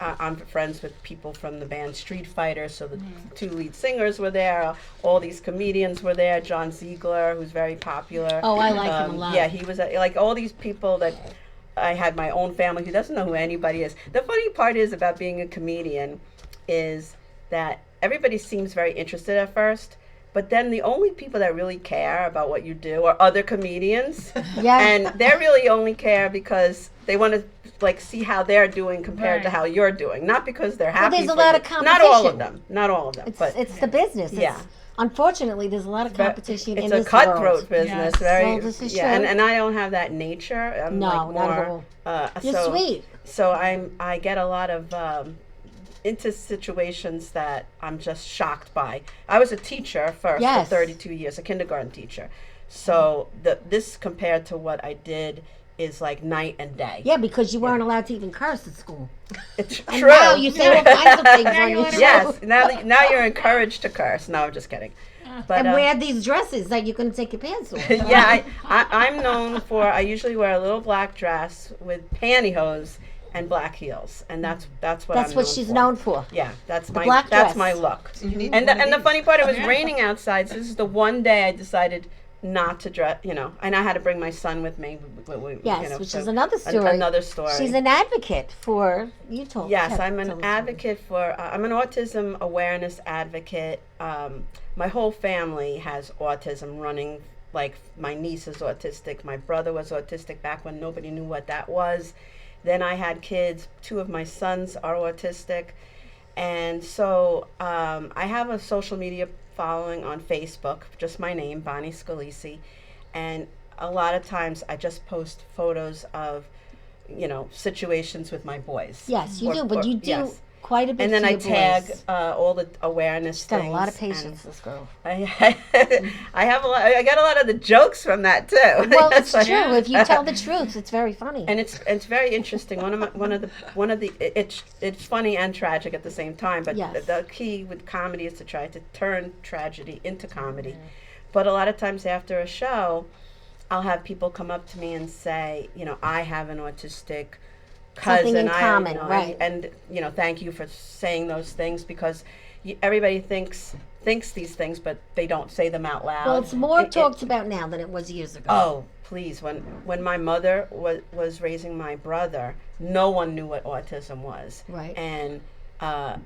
I'm friends with people from the band Street Fighter, so the two lead singers were there. All these comedians were there. John Ziegler, who's very popular. Oh, I like him a lot. Yeah, he was like all these people that I had my own family who doesn't know who anybody is. The funny part is about being a comedian is that everybody seems very interested at first, but then the only people that really care about what you do are other comedians. Yeah. And they really only care because they want to like see how they're doing compared to Right. how you're doing, not because they're happy. there's a for lot you. of Not all of competition. them. Not all of them. But It's the business. Yeah. Unfortunately, there's a lot of competition it's in a this cutthroat world. business. Yes. Very. Well, this is yeah, true. and I don't have that nature. I'm No, like not more, at all. You're so, sweet. So I get a lot of into situations that I'm just shocked by. I was a teacher first Yes. for 32 years, a kindergarten teacher. So this compared to what I did is like night and day. Yeah, because you weren't allowed to even curse at school. It's And true. now you say all kinds of things on you your let show. her Yes. Now you're encouraged to curse. No, I'm just kidding. But And wear these dresses that you couldn't take your pants off. yeah, I'm known for. I usually wear a little black dress with pantyhose and black heels, and that's what That's I'm what known she's for. known for. Yeah, that's my black that's dress. my look. So you need And one of the these. funny part, it was Yeah. raining outside, so this is the one day I decided not to dress. And I had to bring my son with me. Yes, which is another story. Another story. She's an advocate for you. Told Yes, I'm tell an the story. advocate for. I'm an autism awareness advocate. My whole family has autism running. Like my niece is autistic. My brother was autistic back when nobody knew what that was. Then I had kids. 2 of my sons are autistic, and so I have a social media following on Facebook. Just my name, Bonnie Scalisi, and a lot of times I just post photos of situations with my boys. Yes, you Or- do, but or- you do yes. quite a bit. And then for I your tag boys. all the awareness She's got things. a lot of and patience, this girl. I have a lot. I got a lot of the jokes from that too. Well, it's That's true. why- If you tell the truth, it's very funny. and it's very interesting. It's funny and tragic at the same time. But Yes. the key with comedy is to try to turn tragedy into comedy. But a lot of times after a show, I'll have people come up to me and say, I have an autistic cousin. Something in common, right. And thank you for saying those things because everybody thinks these things, but they don't say them out loud. Well, it's more It- talked about now than it was years ago. Oh, please! When my mother was raising my brother, no one knew what autism was. Right. And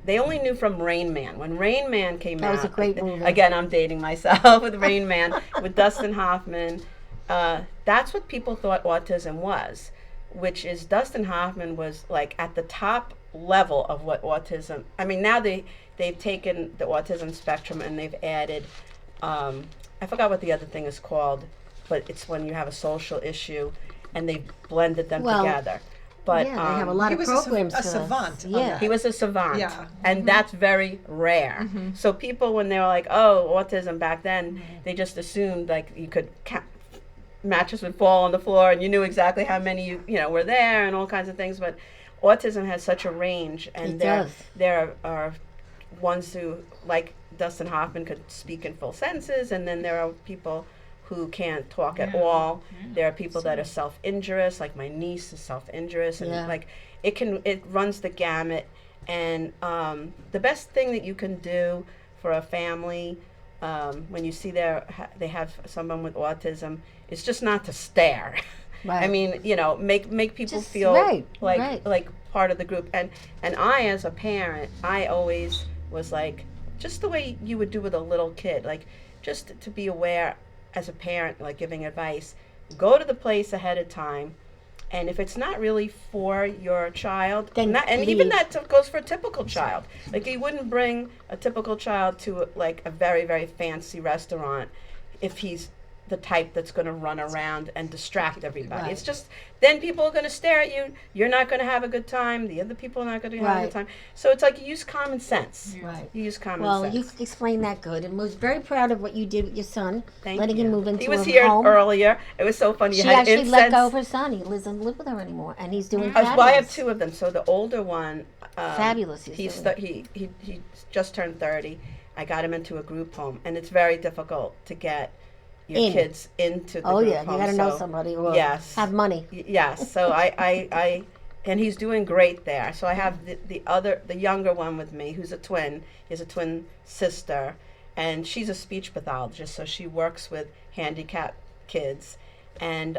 they only knew from Rain Man. When Rain Man came That out, was a great movie. Again, I'm dating myself with Rain Man with Dustin Hoffman. That's what people thought autism was, which is Dustin Hoffman was like at the top level of what autism. I mean, now they've taken the autism spectrum and they've added. I forgot what the other thing is called, but it's when you have a social issue, and they blended them Well, together. But yeah, they have a lot He of was programs a for this. savant on Yeah. that. he was a savant, Yeah. and that's very rare. So people, when they were like, "Oh, autism," back then, they just assumed like you could mattress would fall on the floor, and you knew exactly how many were there, and all kinds of things. But autism has such a range, and It there does. there are ones who, like Dustin Hoffman, could speak in full sentences, and then there are people who can't talk at Yeah. all. There are people that are self-injurious, like my niece is self-injurious, and Yeah. like it runs the gamut. And the best thing that you can do for a family when you see they have someone with autism, it's just not to stare. Right. I mean, make people Just- feel right, like right. like part of the group. And I, as a parent, I always was like, just the way you would do with a little kid, like just to be aware as a parent, like giving advice, go to the place ahead of time. And if it's not really for your child, Then and even leave. that goes for a typical child. Like you wouldn't bring a typical child to like a very, very fancy restaurant if he's the type that's going to run around and distract everybody. Right. It's just, then people are going to stare at you. You're not going to have a good time. The other people are not going to have a Right. good time. So it's like you use common sense. Right. You use common Well, sense. you explained that good, and was very proud of what you did with your son, Thank letting you. him move into He was a here home. earlier. It was so funny. You She had actually incense. let go of her son. He doesn't live with her anymore, and he's doing fabulous. Well, I have two of them. So the older one, Fabulous, he's He's doing. he just turned 30. I got him into a group home, and it's very difficult to get your In. kids into the Oh group yeah, you home. got to know So, somebody or yes. have money. Yes. So I and he's doing great there. So I have the younger one with me, who's a twin. He has a twin sister, and she's a speech pathologist. So she works with handicapped kids, and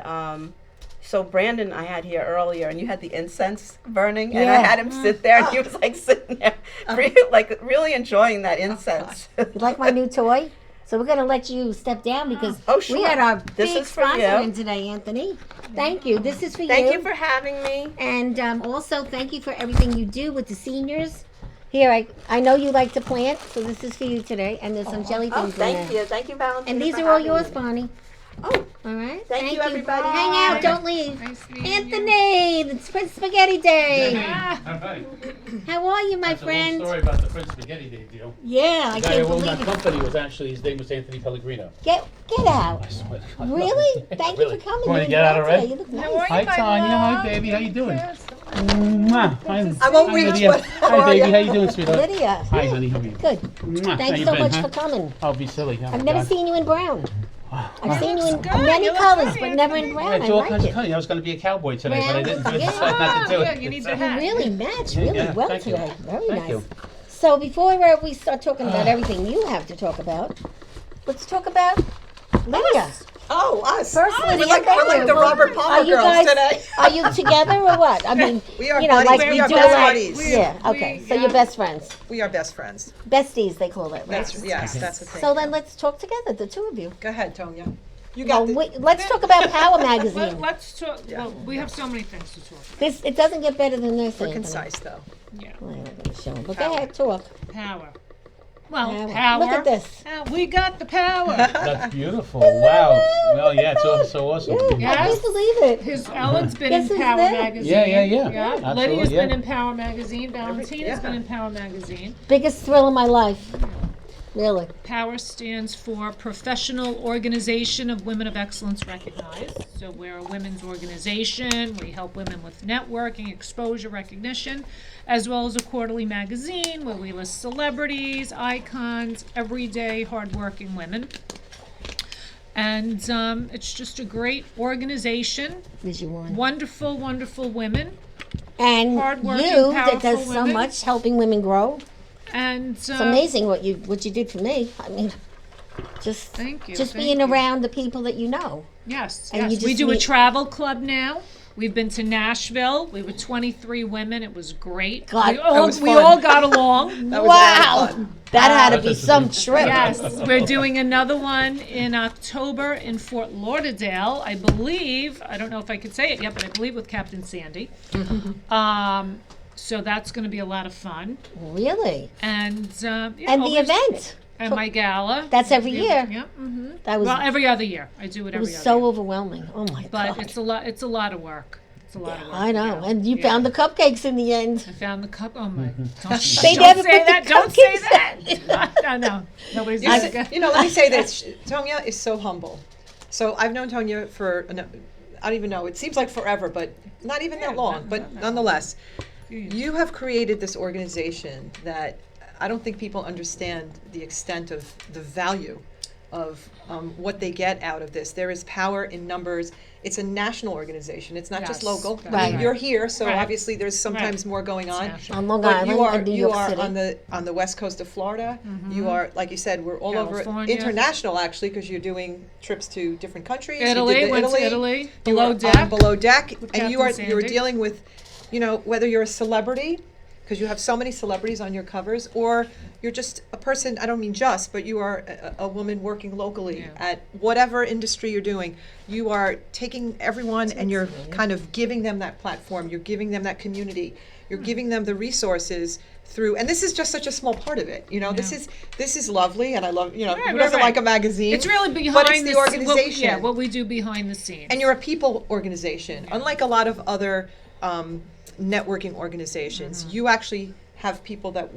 so Brandon, I had here earlier, and you had the incense burning, and I Yeah. had him sit there, and he was like sitting there, like really enjoying that incense. You like my new toy? So we're gonna let you step down because Oh, we sure. had our This big is for sponsor you. in today, Anthony. Thank you. This is for Thank you for having me. And also, thank you for everything you do with the seniors. Here, I know you like to plant, so this is for you today. And there's some jelly Oh, things in thank there. you. Thank you, Valentina. And these for are all having yours, me. Bonnie. Oh, All right. Thank you, everybody. Hang out. Don't leave. Nice meeting you. Anthony, it's Prince Spaghetti Day. Ah, All right. How are you, my That's a long friend? story about the Prince Spaghetti Day deal. Yeah, I The guy who can't owned that believe it. company was actually, his name was Anthony Pellegrino. Get out. I swear to God. Really? Thank you Really. for coming. Want to You get out look already? today. You look how nice. are Hi, you, my Tanya. love? Hi, baby. How you doing? Yes. Mwah. Hi, I won't hi, reach, Lydia. but how Hi, are baby. ya? How you doing, sweetheart? Lydia. Hi, honey. How are you? Good. Mwah. How Thanks you so been, much huh? for coming. I'll be silly. Oh, I've my never God. seen you in brown. I've seen you in good. many You look colors, good, but never in Anthony. brown. Yeah, it's I all like kinds of it. colors. I was going to be a cowboy today, but I didn't. Brown? I decided not to do Yeah, it. you need So- the hat. Really match really Yeah, well thank you. today. Very Thank nice. you. So before we start talking about everything you have to talk about, let's talk about Lydia. Oh, us. First, we're Lydia, like, we're like the well, Robert Palmer are you girls guys, today. Are you together or what? I mean, We are you know, buddies. like We we are do best like, buddies. yeah, okay. So you're best friends, We are best friends. besties they call it, right? Yes, that's the thing. So then let's talk together, the two of you. Go ahead, Tonya. You Well, got the. let's talk about Power Magazine. Let's talk. Yeah. Well, we have so many things to talk about. This it doesn't get better than this. We're Anthony. concise, though. Yeah. Well, I'm not gonna show 'em, but go ahead, talk. Power. Well, Power. power. Look at this. We got the power. That's beautiful. Wow. Well, yeah, it's so awesome. I Yes. can't believe it. His Ellen's been This in is Power there. Magazine. Yeah. Absolutely, Lydia's yeah. been in Power Magazine. Valentina's been yeah. in Power Magazine. Biggest thrill of my life. Really. POWER stands for Professional Organization of Women of Excellence Recognized. So we're a women's organization. We help women with networking, exposure, recognition, as well as a quarterly magazine where we list celebrities, icons, everyday hardworking women. And it's just a great organization. Is you one. Wonderful, wonderful women. And Hardworking, you that powerful does so women. much helping women grow. And It's amazing what you did for me. I mean, just Thank you, just thank being you. around the people that you know. Yes, And you yes. We just do a meet- travel club now. We've been to Nashville. We were 23 women. It was great. God, we that all, was we fun. all got along. That was a lot of Wow, fun. that had to That's be a some dream. trip. Yes, we're doing another one in October in Fort Lauderdale, I believe. I don't know if I could say it yet, but I believe with Captain Sandy. So that's going to be a lot of fun. Really? And And the event. And my gala. That's every year. Yeah. Mm-hmm. That was Well, every other year. I do it it every was other so year. overwhelming. Oh my But god. it's a lot. It's a lot of work. It's a lot of work. I know. yeah. And you Yeah. found the cupcakes in the end. I found the cup. Oh my! Don't, They don't never say put the that. Don't say cupcakes that. No, nobody's You, gonna s- you know, let me say this. Tonya is so humble. So I've known Tonya for, I don't even know, it seems like forever, but not even that long. But nonetheless, you have created this organization that I don't think people understand the extent of the value of what they get out of this. There is power in numbers. It's a national organization. It's not just Yes, local. that's I mean, right. you're here, so Right. obviously there's sometimes more going on. national. On Long But Island you are and New you York are City. on the west coast of Florida. You are, like you said, we're all California. over international actually, because you're doing trips to different countries. You Italy, did the went to Italy, You below were on deck. Below Deck, with and you Captain are Sandy. dealing with, whether you're a celebrity, because you have so many celebrities on your covers, or you're just a person. I don't mean just, but you are a woman working locally Yeah. at whatever industry you're doing. You are taking everyone and you're kind of giving them that platform. You're giving them that community. You're giving them the resources through, and this is just such a small part of it. This is lovely, and I love. Who right, doesn't right. like a magazine? It's really behind but it's the s- organization. what we do behind the scenes. And you're a people organization. Unlike a lot of other networking organizations, Mm-hmm. you actually have people that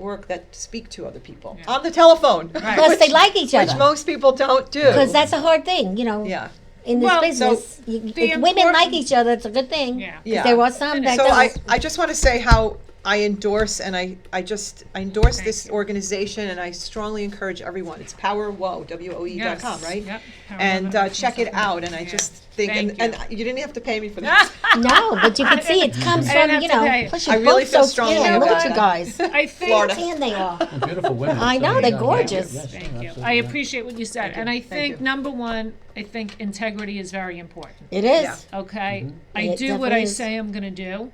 speak to other people on the telephone. Plus, they like each Which other. most people don't do. Because that's a hard thing, Yeah. in this Well, business. the If women like important- each other, it's a good thing. Yeah. 'Cause Yeah. there are some that So don't. I just want to say how I endorse and I endorse Thank this you. organization, and I strongly encourage everyone. It's PowerWoe, WOE.com, Yes. right? Yep. And check it out. And I just think, Thank and you. you didn't have to pay me for that. No, but you can see it comes I didn't from, have to pay. plus I you're really both feel so strongly tan. Look about at you that. guys. I think Florida. Tan they are. Well, beautiful women. I so, know, yeah, they're yeah, gorgeous. yes, Thank you. absolutely, I yeah. appreciate what you said, and I think number one, I think integrity is very important. It is. Yeah. Okay, I It do what definitely I is. say I'm going to do,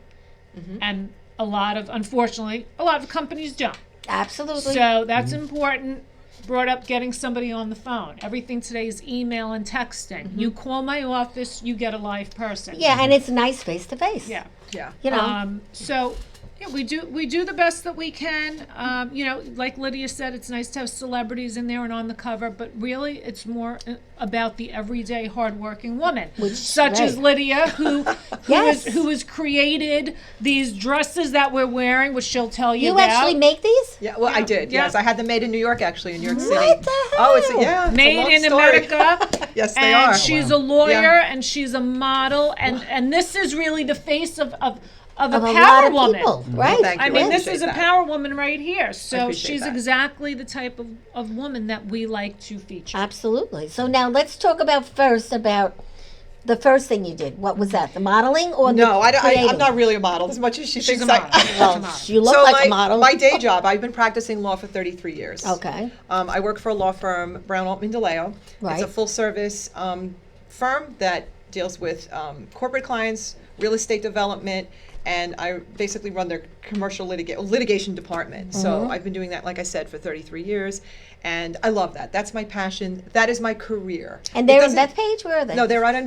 and unfortunately, a lot of companies don't. Absolutely. So that's important. Brought up getting somebody on the phone. Everything today is email and texting. You call my office, you get a live person. Yeah, and it's nice face to face. Yeah. Yeah. So yeah, we do the best that we can. Like Lydia said, it's nice to have celebrities in there and on the cover, but really, it's more about the everyday, hardworking woman, such as right. Lydia, who Yes. who has created these dresses that we're wearing, which she'll tell you You about. actually make these? Yeah, well, I did. Yeah. Yes, I had them made in New York, actually, in New York City. What the Oh, it's hell? it's a Made long in story. America. Yes, they and are. she's a lawyer Yeah. and she's a model, and this is really the face of a Of power a lot of woman. people, right? Thank I you. mean, this appreciate is a that. power woman right here. So appreciate she's that. exactly the type of woman that we like to feature. Absolutely. So now let's talk about the first thing you did. What was that? The modeling or the No, I'm creating? not really a model as much as she She's thinks a model. I She's a model. You look so like my, a model. my day job, I've been practicing law for 33 years. Okay. I work for a law firm, Brown Altman DeLeo. Right. It's a full service firm that deals with corporate clients, real estate development, and I basically run their commercial litigation department. Mm-hmm. So I've been doing that, like I said, for 33 years, and I love that. That's my passion. That is my career. And It they're in doesn't- Bethpage? Where are they? No, they're right in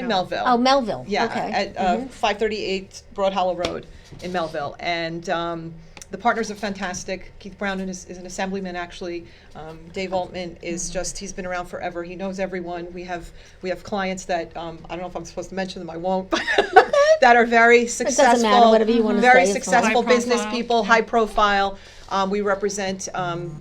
Melville. Oh, Melville. Yeah, Okay. at 538 Broad Hollow Road in Melville. And the partners are fantastic. Keith Brown is an assemblyman, actually. Dave Altman is he's been around forever. He knows everyone. We have clients that, I don't know if I'm supposed to mention them, I won't, but that are very successful. matter, whatever you wanna very say, it's fine. successful High business profile, people, yeah. high profile. We represent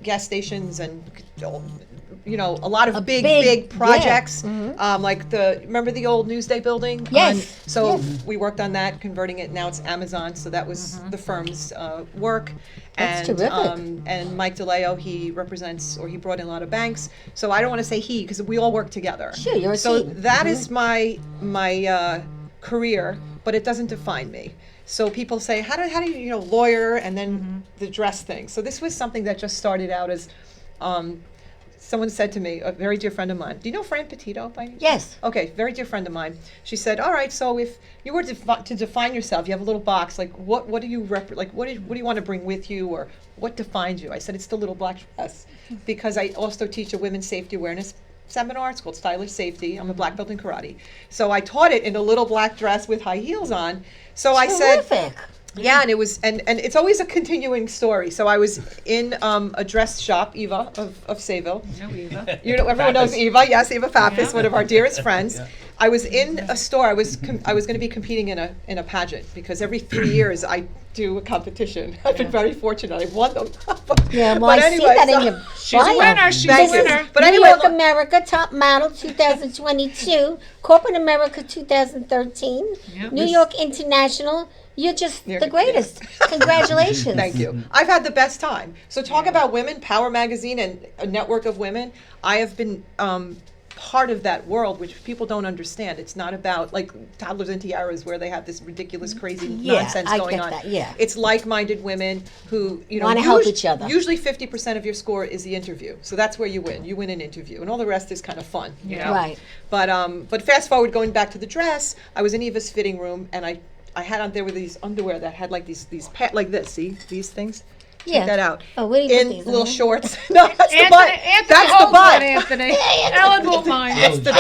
gas stations and a lot of big big- projects. Like remember the old Newsday building? Yes, So yes. we worked on that, converting it. Now it's Amazon. So that was the firm's work. That's And terrific. and Mike DeLeo, he brought in a lot of banks. So I don't want to say he because we all work together. Sure, you're a So team. that is my career, but it doesn't define me. So people say, how do you lawyer and then the dress thing. So this was something that just started out as. Someone said to me, a very dear friend of mine, do you know Fran Petito by any chance? Yes. Okay, very dear friend of mine. She said, all right, so if you were to define yourself, you have a little box, like what do you what do you want to bring with you, or what defines you? I said, it's the little black dress, because I also teach a women's safety awareness seminar. It's called Stylish Safety. I'm a black belt in karate. So I taught it in a little black dress with high heels on. So I said, Terrific. yeah, and it was, and it's always a continuing story. So I was in a dress shop, Eva of Sayville. No, Eva. Everyone knows Pappas. Eva. Yes, Eva Pappas, Yeah. one of our dearest friends. Yeah. I was in a store. I was going to be competing in a pageant because every 3 years I do a competition. I've been very fortunate. I've won them. Yeah, well, But I anyway, see that so- in your She's a bio. winner. She's Thank a you. winner. But New anyway, York look- America Top Model 2022, Corporate America 2013, Yep. New York International You're just You're- the greatest. Congratulations. Thank you. I've had the best time. So talk about women, Power Magazine and a network of women. I have been part of that world, which people don't understand. It's not about like Toddlers and Tiaras where they have this ridiculous, crazy Yeah, nonsense I going get on. that, yeah. It's like-minded women who, you know, Wanna help each other. Usually 50% of your score is the interview. So that's where you win. You win an interview. And all the rest is kind of fun, you know? Right. But fast forward, going back to the dress, I was in Eva's fitting room and I had on there with these underwear that had like these like this, see these things? Yeah. Check that out. Oh, where do you put in these, little Anna? shorts. No, that's the Anthony, butt. Anthony, That's the hold butt. on, Anthony. Ellen won't mind. It's the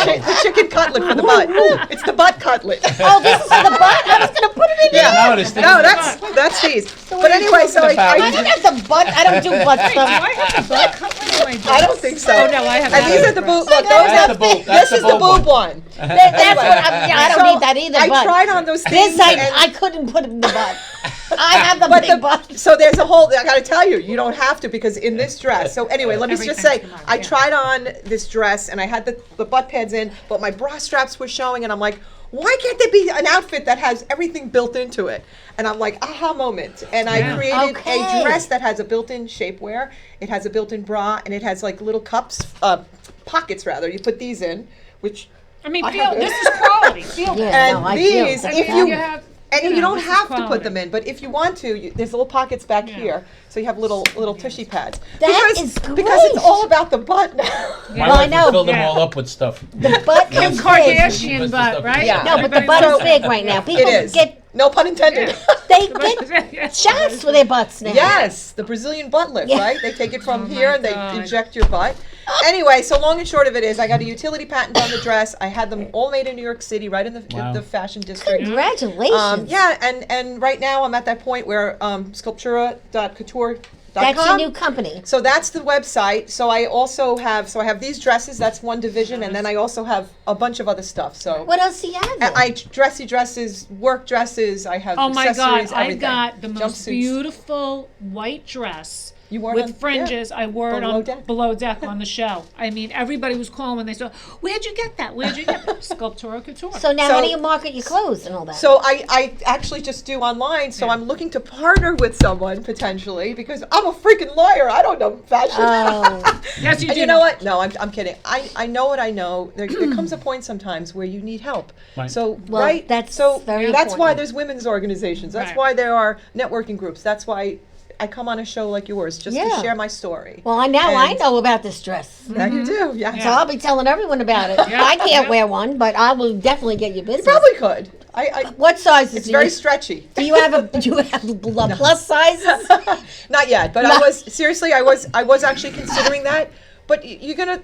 chicken cutlet for the butt. It's the butt cutlet. Oh, this is for the butt? I was going to put it in Yeah. No, this thing No, is that's these. But anyway, so talking about? I don't have the butt. I don't do butt Do stuff. I have the butt cutlet in my dress? I don't think so. Oh, no, I have And that these in are the my boob. dress. Look, those That's are the boob. That's This is the the boob boob one. That's what I don't So, need that either. I but tried on those this things. and- I couldn't put it in the butt. I have the But big butt. so there's a whole. I got to tell you, you don't have to because in this dress. So anyway, let me just say, Everything's I yeah. tried on this dress and I had the butt pads in, but my bra straps were showing, and I'm like, why can't there be an outfit that has everything built into it? And I'm like, aha moment. And I Yeah. created Okay. a dress that has a built-in shapewear. It has a built-in bra, and it has like little cups, pockets rather. You put these in, which. I mean, I feel, have it. this is quality. Feel Yeah. that. And no, I feel these, that. if Yeah. you, have, and you you know, don't this is have to put quality. them in, but if you want to, there's little pockets back Yeah. here, so you have little tushy pads. That because, is because it's great. all about the butt now. My Well, I wife know. would fill them Yeah. all up with stuff. The butt Kim is big. Kardashian Big. butt, right? Yeah. No, but the Everybody butt loves is big right now. People It is. get No pun intended. they get shots for their butts now. Yes, the Brazilian butt lift, Yeah. right? They take it from Oh here my and they God. inject your butt. Anyway, so long and short of it is, I got a utility patent on the dress. I had them all made in New York City, right in Wow. the fashion district. Congratulations. Yeah, and right now I'm at that point where sculptura.couture.com. That's your new company. So that's the website. So I also have these dresses. That's one division, and then I also have a bunch of other stuff. So What else do you have? then? I dressy dresses, work dresses. I have Oh my God! accessories, I everything. got the most Jumpsuits. beautiful white dress You wore it with on- fringes. I wore it Below on deck. below deck on the show. I mean, everybody was calling when they saw. Where'd you get that? Where'd you get that? Sculptura Couture. so now, So- how do you market your clothes and all that? So I actually just do online. So I'm looking to partner with someone potentially because I'm a freaking lawyer. I don't know fashion. Oh. yes, you And do. you know what? No, I'm kidding. I know what I know. There comes a point sometimes where you need help. Right. So Well, right, that's so very that's why important. there's women's organizations. That's Right. why there are networking groups. That's why I come on a show like yours just Yeah. to share my story. Well, I And- know about this dress. Now you do, yeah. So I'll be telling everyone about it. Yeah. I can't Yeah. wear one, but I will definitely get you business. Probably could. I What sizes it's do very you stretchy. do you have plus sizes? Not yet, but No. I was seriously. I was actually considering that. But you're gonna.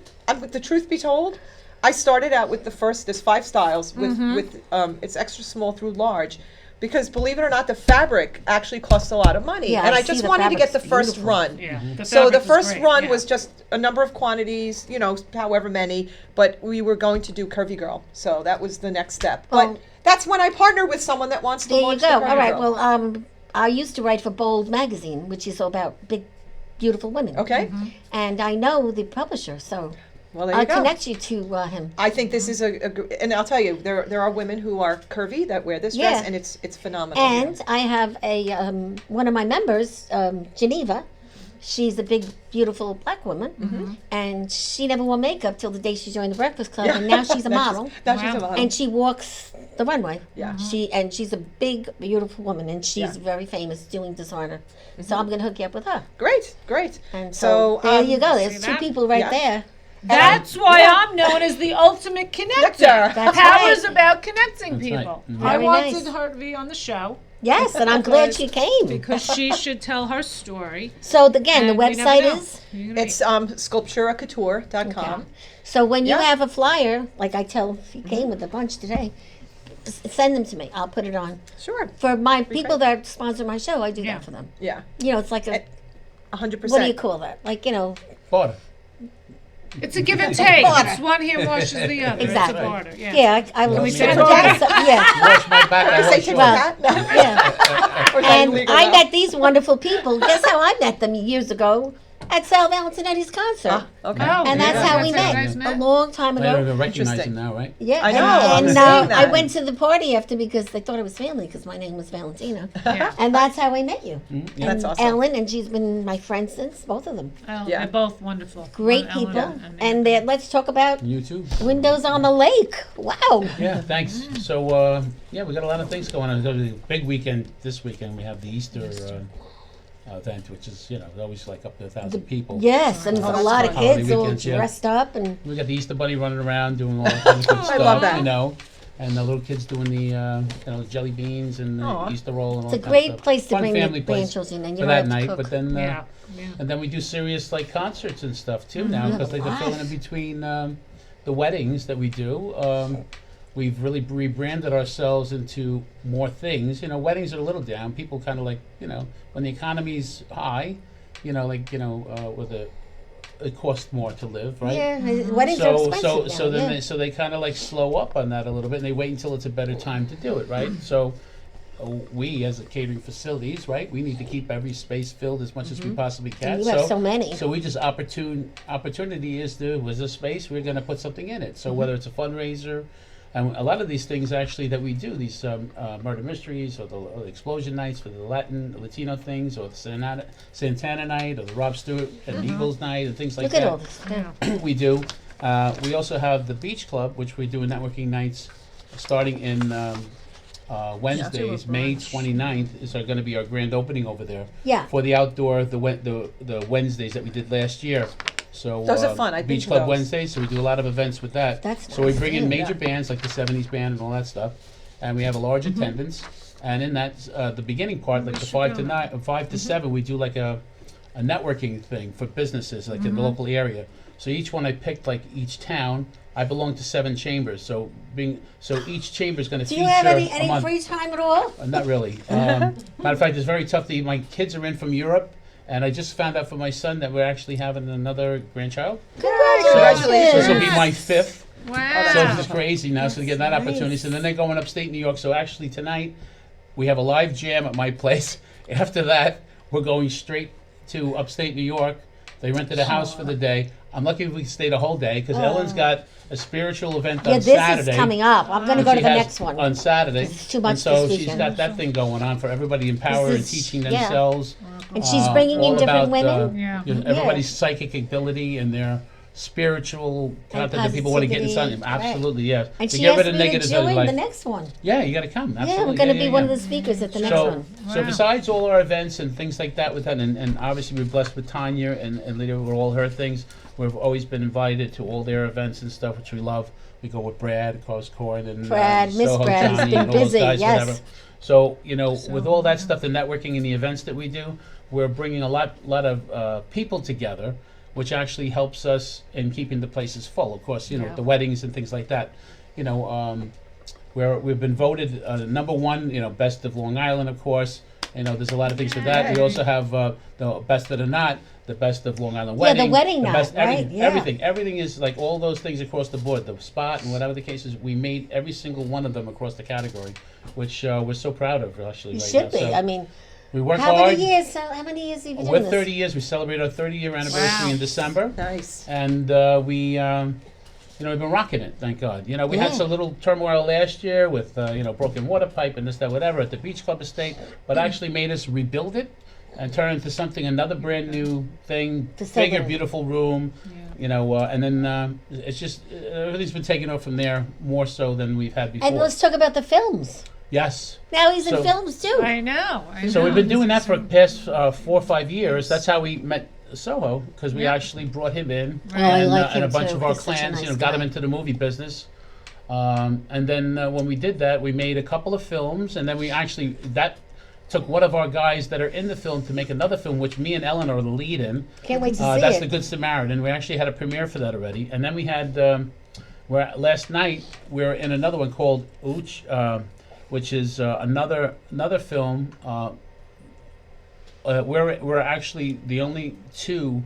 The truth be told, I started out with there's 5 styles with it's extra small through large, because believe it or not, the fabric actually costs a lot of money, Yeah, and I I see just the wanted to get the fabric's first beautiful. run. Yeah. So the fabric first great, run yeah. was just a number of quantities, however many, but we were going to do Curvy Girl, so that was the next step. Well, But that's when I partnered with someone that wants to There you launch go. the Curvy All right. Girl. Well, I used to write for Bold magazine, which is all about big, beautiful women. Okay, And I know the publisher, so well there you I'll go. connect you to him. I think this is and I'll tell you, there are women who are curvy that wear this dress, Yeah. and it's phenomenal. And I have a one of my members, Geneva. She's a big, beautiful black woman, and she never wore makeup till the day she joined the Breakfast Club, and now she's a model, Now she's a Wow. model. and she walks the runway. Yeah. She's a big, beautiful woman, and she's Yeah. very famous doing designer. So I'm gonna hook you up with her. Great. And So, so there you go. There's see 2 that? people right Yeah. there. That's why I'm known as the ultimate connector. That's Power's right. about connecting That's right. people. Mhm. I Very wanted nice. her to be on the show Yes, and I'm glad she came. because she should tell her story. So again, the And you never website know. is. You're gonna It's sculpturacouture.com. So when you Yeah. have a flyer, like I tell, she came with a bunch today, send them to me. I'll put it on. Sure. For my people that sponsor my show, I do Yeah. that for them. Yeah. It's like a, 100%. what do you call that? Like, Barter. It's a give and take. Barter. It's one hand washes the other. Exactly. It's a barter. Yeah. yeah, I will. we put say it tit for together, so- yeah, Wash my back, I Say wash tit for yours. tat? No. yeah. Or is that And illegal I now? met these wonderful people. Guess how I met them years ago? at Sal Valentinetti's concert. Ah, okay. Oh, And that's yeah, how we that's how you met, guys met. a long time I don't ago. even recognize Interesting. him now, right? Yeah, I know, I'm And seeing I that. went to the party after because they thought it was family because my name was Valentina, Yeah. and that's how I met you. Yeah. That's And awesome. Ellen, and she's been my friend since, both of them. Oh, Yeah. they're both wonderful. Great Ellen people. and And let's talk about You too. Windows on the Lake. Wow. Yeah, thanks. So, yeah, we got a lot of things going on. It's gonna be a big weekend this weekend. We have the Easter event, which is, always like up to 1,000 people. Yes, and Oh, a that's lot of fun. kids all Weekends, yeah. dressed up, and We got the Easter Bunny running around doing all kinds of good stuff, love that. and the little kids doing the, jelly beans and the Aw. Easter roll and all it's a that kind of great stuff. place to Fun bring your family place grandchildren, and you for don't that have to night. cook. But then, Yeah. and then we do serious like concerts and stuff too now because they're Live. filling in between the weddings that we do. We've really rebranded ourselves into more things. Weddings are a little down. People kind of like, when the economy's high, with it costs more to live, right? Yeah, weddings are expensive So now, then yeah. they kind of like slow up on that a little bit, and they wait until it's a better time to do it, right? So we as a catering facilities, right, we need to keep every space filled as much as we possibly can. And you have so many. So we just opportunity is was a space, we're going to put something in it. So whether it's a fundraiser, and a lot of these things actually that we do, these murder mysteries or the explosion nights for the Latino things, or the Santana night, or the Rob Stewart and Eagles night, and things like Look at that. all this. Yeah. We do. We also have the Beach Club, which we do networking nights starting in Wednesdays. May 29th is going to be our grand opening over there. Yeah. For the outdoor, the Wednesdays that we did last year. So Those are fun. I've been Beach to Club those. Wednesdays. So we do a lot of events with that. That's so we nice, bring in too. major Yeah. bands like the 70s band and all that stuff, and we have a large attendance. And in that, the beginning part, like the 5 to 9, 5 to 7, we do like a networking thing for businesses, like in the local area. So each one I picked, like each town, I belong to 7 chambers. So each chamber is going to Do feature you have a any month. free time at all? Not really. Matter of fact, it's very tough. My kids are in from Europe, and I just found out for my son that we're actually having another grandchild. Congratulations. So this will be my 5th. Wow. So it's just crazy now. So to get that opportunity. So then they're going upstate New York. So actually tonight, we have a live jam at my place. After that, we're going straight to upstate New York. They rented a house for the day. I'm lucky if we stay the whole day because Ellen's got a spiritual event Yeah, on this Saturday. is coming up. I'm going to that go to she the has next one. on Saturday. It's too much and so this she's weekend. got that thing going on for everybody empower This and is- teaching yeah. themselves. And she's bringing in all different about, women. Yeah. Everybody's psychic ability and their spiritual content that people want to get inside. positivity, right. Absolutely, yes. And To she get asked rid of me to negatives out of join life. the next one. Yeah, you got to come. Absolutely. Yeah, I'm going to be one yeah. of the speakers at the next So, one. so Wow. besides all our events and things like that with that, and obviously we're blessed with Tanya and Lydia with all her things. We've always been invited to all their events and stuff, which we love. We go with Brad, of course, Corin, and Brad, Miss Soho Brad, he's Johnny, been and all those busy, guys, yes. whatever. So with all that stuff, the networking and the events that we do, we're bringing a lot of people together, which actually helps us in keeping the places full. Of course, Yeah. the weddings and things like that. We've been voted number 1, best of Long Island, of course. There's a lot of things with that. We also have the best of the not, the best of Long Island Yeah, the wedding. wedding the night, best, right? Yeah. Everything is like all those things across the board. The spot and whatever the case is, we made every single one of them across the category, which we're so proud of actually. You right should now. be. So I mean, we work how hard. many years? How many years have you been We're doing 30 this? years. We celebrate our 30-year anniversary Wow. in December. Nice. And we've been rocking it, thank God. We had Yeah. some little turmoil last year with, broken water pipe and this, that, whatever at the Beach Club estate, but actually made us rebuild it and turn it into another brand new thing, Facility. bigger, beautiful room, and then it's just, everything's been taken off from there more so than we've had before. And let's talk about the films. Yes. Now he's in So- films too. I know. So we've been doing that for the past 4 or 5 years. That's how we met Soho, because we Yeah. actually brought him in Oh, I like and a him bunch too. of our He's such a clans, nice got him guy. into the movie business. And then when we did that, we made a couple of films, and then that took one of our guys that are in the film to make another film, which me and Ellen are the lead in. Can't wait to see That's it. The Good Samaritan. We actually had a premiere for that already, and then we had last night we were in another one called Ooch, which is another film. We're actually the only two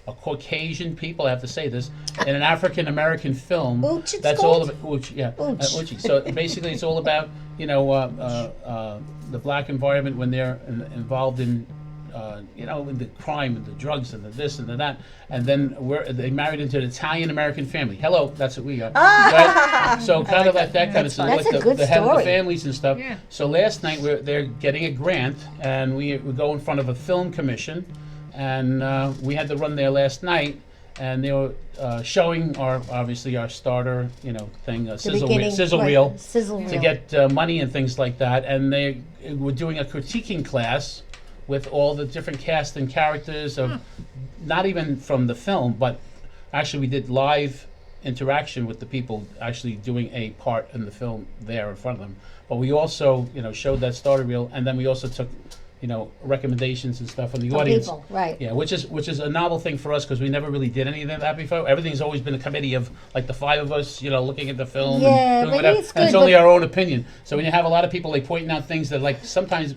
Caucasian people, I have to say this, in an African American film. Ooch, it's that's called? all about Ooch, yeah. Ooch. Oochie. So basically, it's all about the black environment when they're involved in in the crime and the drugs and the this and the that, and then they married into an Italian American family. Hello, that's what we are. Right? So kind of like that kind of stuff, That's like a good the head of the story. families and stuff. Yeah. So last night they're getting a grant, and we go in front of a film commission, and we had to run there last night. And they were showing our starter, thing, The sizzle beginning, sizzle right, reel, Sizzle to reel. get money and things like that. And they were doing a critiquing class with all the different cast and characters of, not even from the film, but actually we did live interaction with the people actually doing a part in the film there in front of them. But we also, showed that starter reel, and then we also took, recommendations and stuff from the From audience. people, right. Yeah, which is a novel thing for us because we never really did any of that before. Everything's always been a committee of like the five of us, looking at the film Yeah, and doing but whatever. it's And it's good, only but- our own opinion. So when you have a lot of people like pointing out things that like sometimes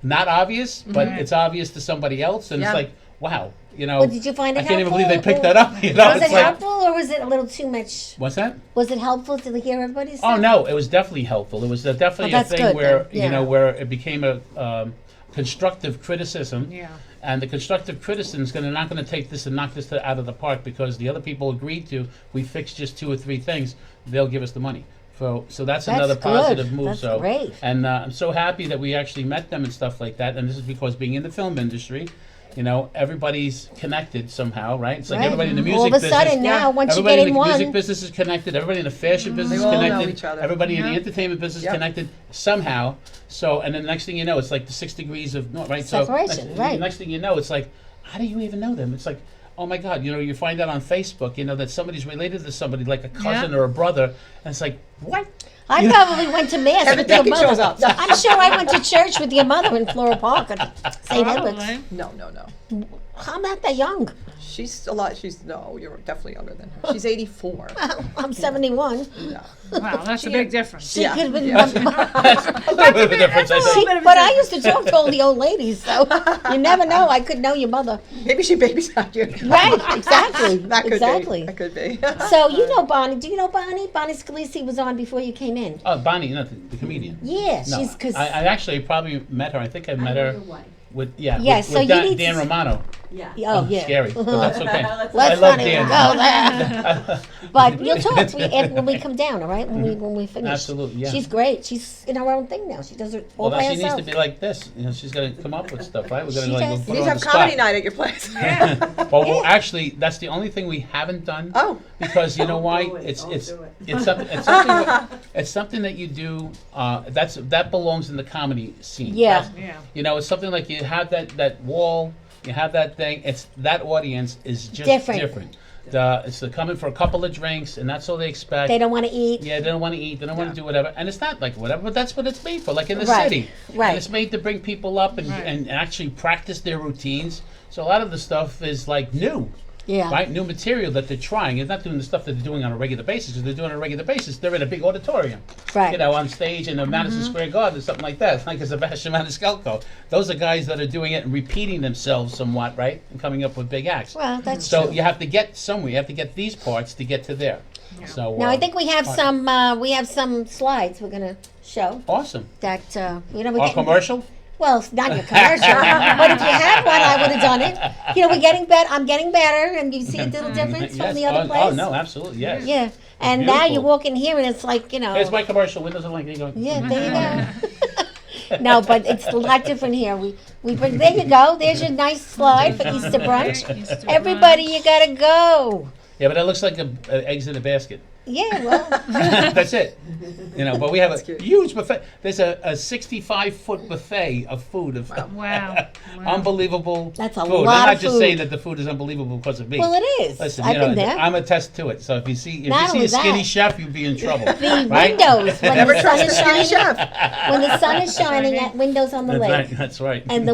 not obvious, but it's obvious to somebody else, and Yeah. it's like, wow, Well, did you find it I can't even helpful, believe they picked or- that up. Was It's it like, helpful, or was it a little too much? what's that? Was it helpful to hear everybody's Oh stuff? no, it was definitely helpful. It was definitely Oh, a that's thing good where then, yeah. where it became a constructive criticism. Yeah. And the constructive criticism is not going to take this and knock this out of the park because the other people agreed to. We fix just 2 or 3 things. They'll give us the money. So that's That's another good. positive move. That's so great. And I'm so happy that we actually met them and stuff like that. And this is because being in the film industry, everybody's connected somehow, right? It's like Right. everybody in the music All of a business. sudden now, once you Everybody get in in the one, music business is connected. Everybody in the fashion business is all know connected. each other. Everybody in the Yeah. entertainment business Yep. is connected somehow. So, and then the next thing you know, it's like the 6 degrees of right. Separation, So right. next thing you know, it's like, how do you even know them? It's like, oh my God, you find out on Facebook, that somebody's related to somebody like a cousin Yeah. or a brother, and it's like, what? I probably went to mass Kevin with your Bacon mother. shows up. I'm sure I went to church with your mother in Floral Park at St. Edward's. Probably. No. I'm not that young. She's a lot. You're definitely younger than her. She's 84. I'm 71. No. Wow, that's a big difference. She Yeah, could have been. A little bit of a difference, I think. But I used to talk to all the old ladies, so you never know. I could know your mother. Maybe she babysat you. Right, exactly. That could exactly. be. That could be. So you know Bonnie. Do you know Bonnie? Bonnie Scalisi was on before you came in. Oh, Bonnie, the comedian. Yeah, No, she's because I actually probably met her. I think I met her with Yeah, with, so with you Dan, need Dan to- Romano. oh yeah. Scary, but that's okay. I Let's love not Dan. even go there. But you'll talk when we come down, all right? When we finish. Absolutely, yeah. She's great. She's in her own thing now. She does it all Well, by now she needs herself. to be like this. She's gonna come up with stuff, right? We're gonna She like does. we'll You put need her to on have the comedy spot. night at your place. Well, actually, that's the only thing we haven't done. Oh. Because you know why? It's something that you do. That belongs in the comedy scene. Yeah. That's- Yeah. It's something like you have that wall. You have that thing. It's that audience is just Different. It's they're coming for a couple of drinks, and that's all they expect. They don't want to eat. Yeah, they don't want to eat. They don't want to do whatever. And it's not like whatever, but that's what it's made for. Like in the Right, city, right. And it's made to bring people up and, Right. and actually practice their routines. So a lot of the stuff is like new. Yeah. Right, new material that they're trying. It's not doing the stuff that they're doing on a regular basis. Because they're doing it on a regular basis, they're in a big auditorium, Right. on stage in the Madison Square Garden or something like that. It's like a Sebastian Maniscalco. Those are guys that are doing it and repeating themselves somewhat, right, and coming up with big acts. Well, that's So true. you have to get somewhere. You have to get these parts to get to there. So Now I think we have fine. some slides we're gonna show Awesome. that we're Our getting, commercial. Well, it's not your commercial, but if you had one, I would have done it. We're getting better. I'm getting better, and you see a little difference Yes. from the other place. Oh no, absolutely yes. Yeah, and now you Beautiful. walk in here, and it's like Here's my commercial. Windows are like there you go. Yeah, there you go. No, but it's a lot different here. We bring. There you go. There's your nice slide for Easter brunch. Easter Everybody, brunch. you gotta go. Yeah, but that looks like a eggs in a basket. Yeah, well, That's it. But we have a cute. huge buffet. There's a 65-foot buffet of food. Wow. Unbelievable That's a food. lot I'm not of just food. saying that the food is unbelievable because of me. well, it is. Listen, I've been there. I'm a test to it. So if you see Not a only skinny that. chef, you'd be in trouble. The right? windows when Never the sun trust a is skinny shining. chef. When the sun is shining at windows on the That's lake. right. That's right. And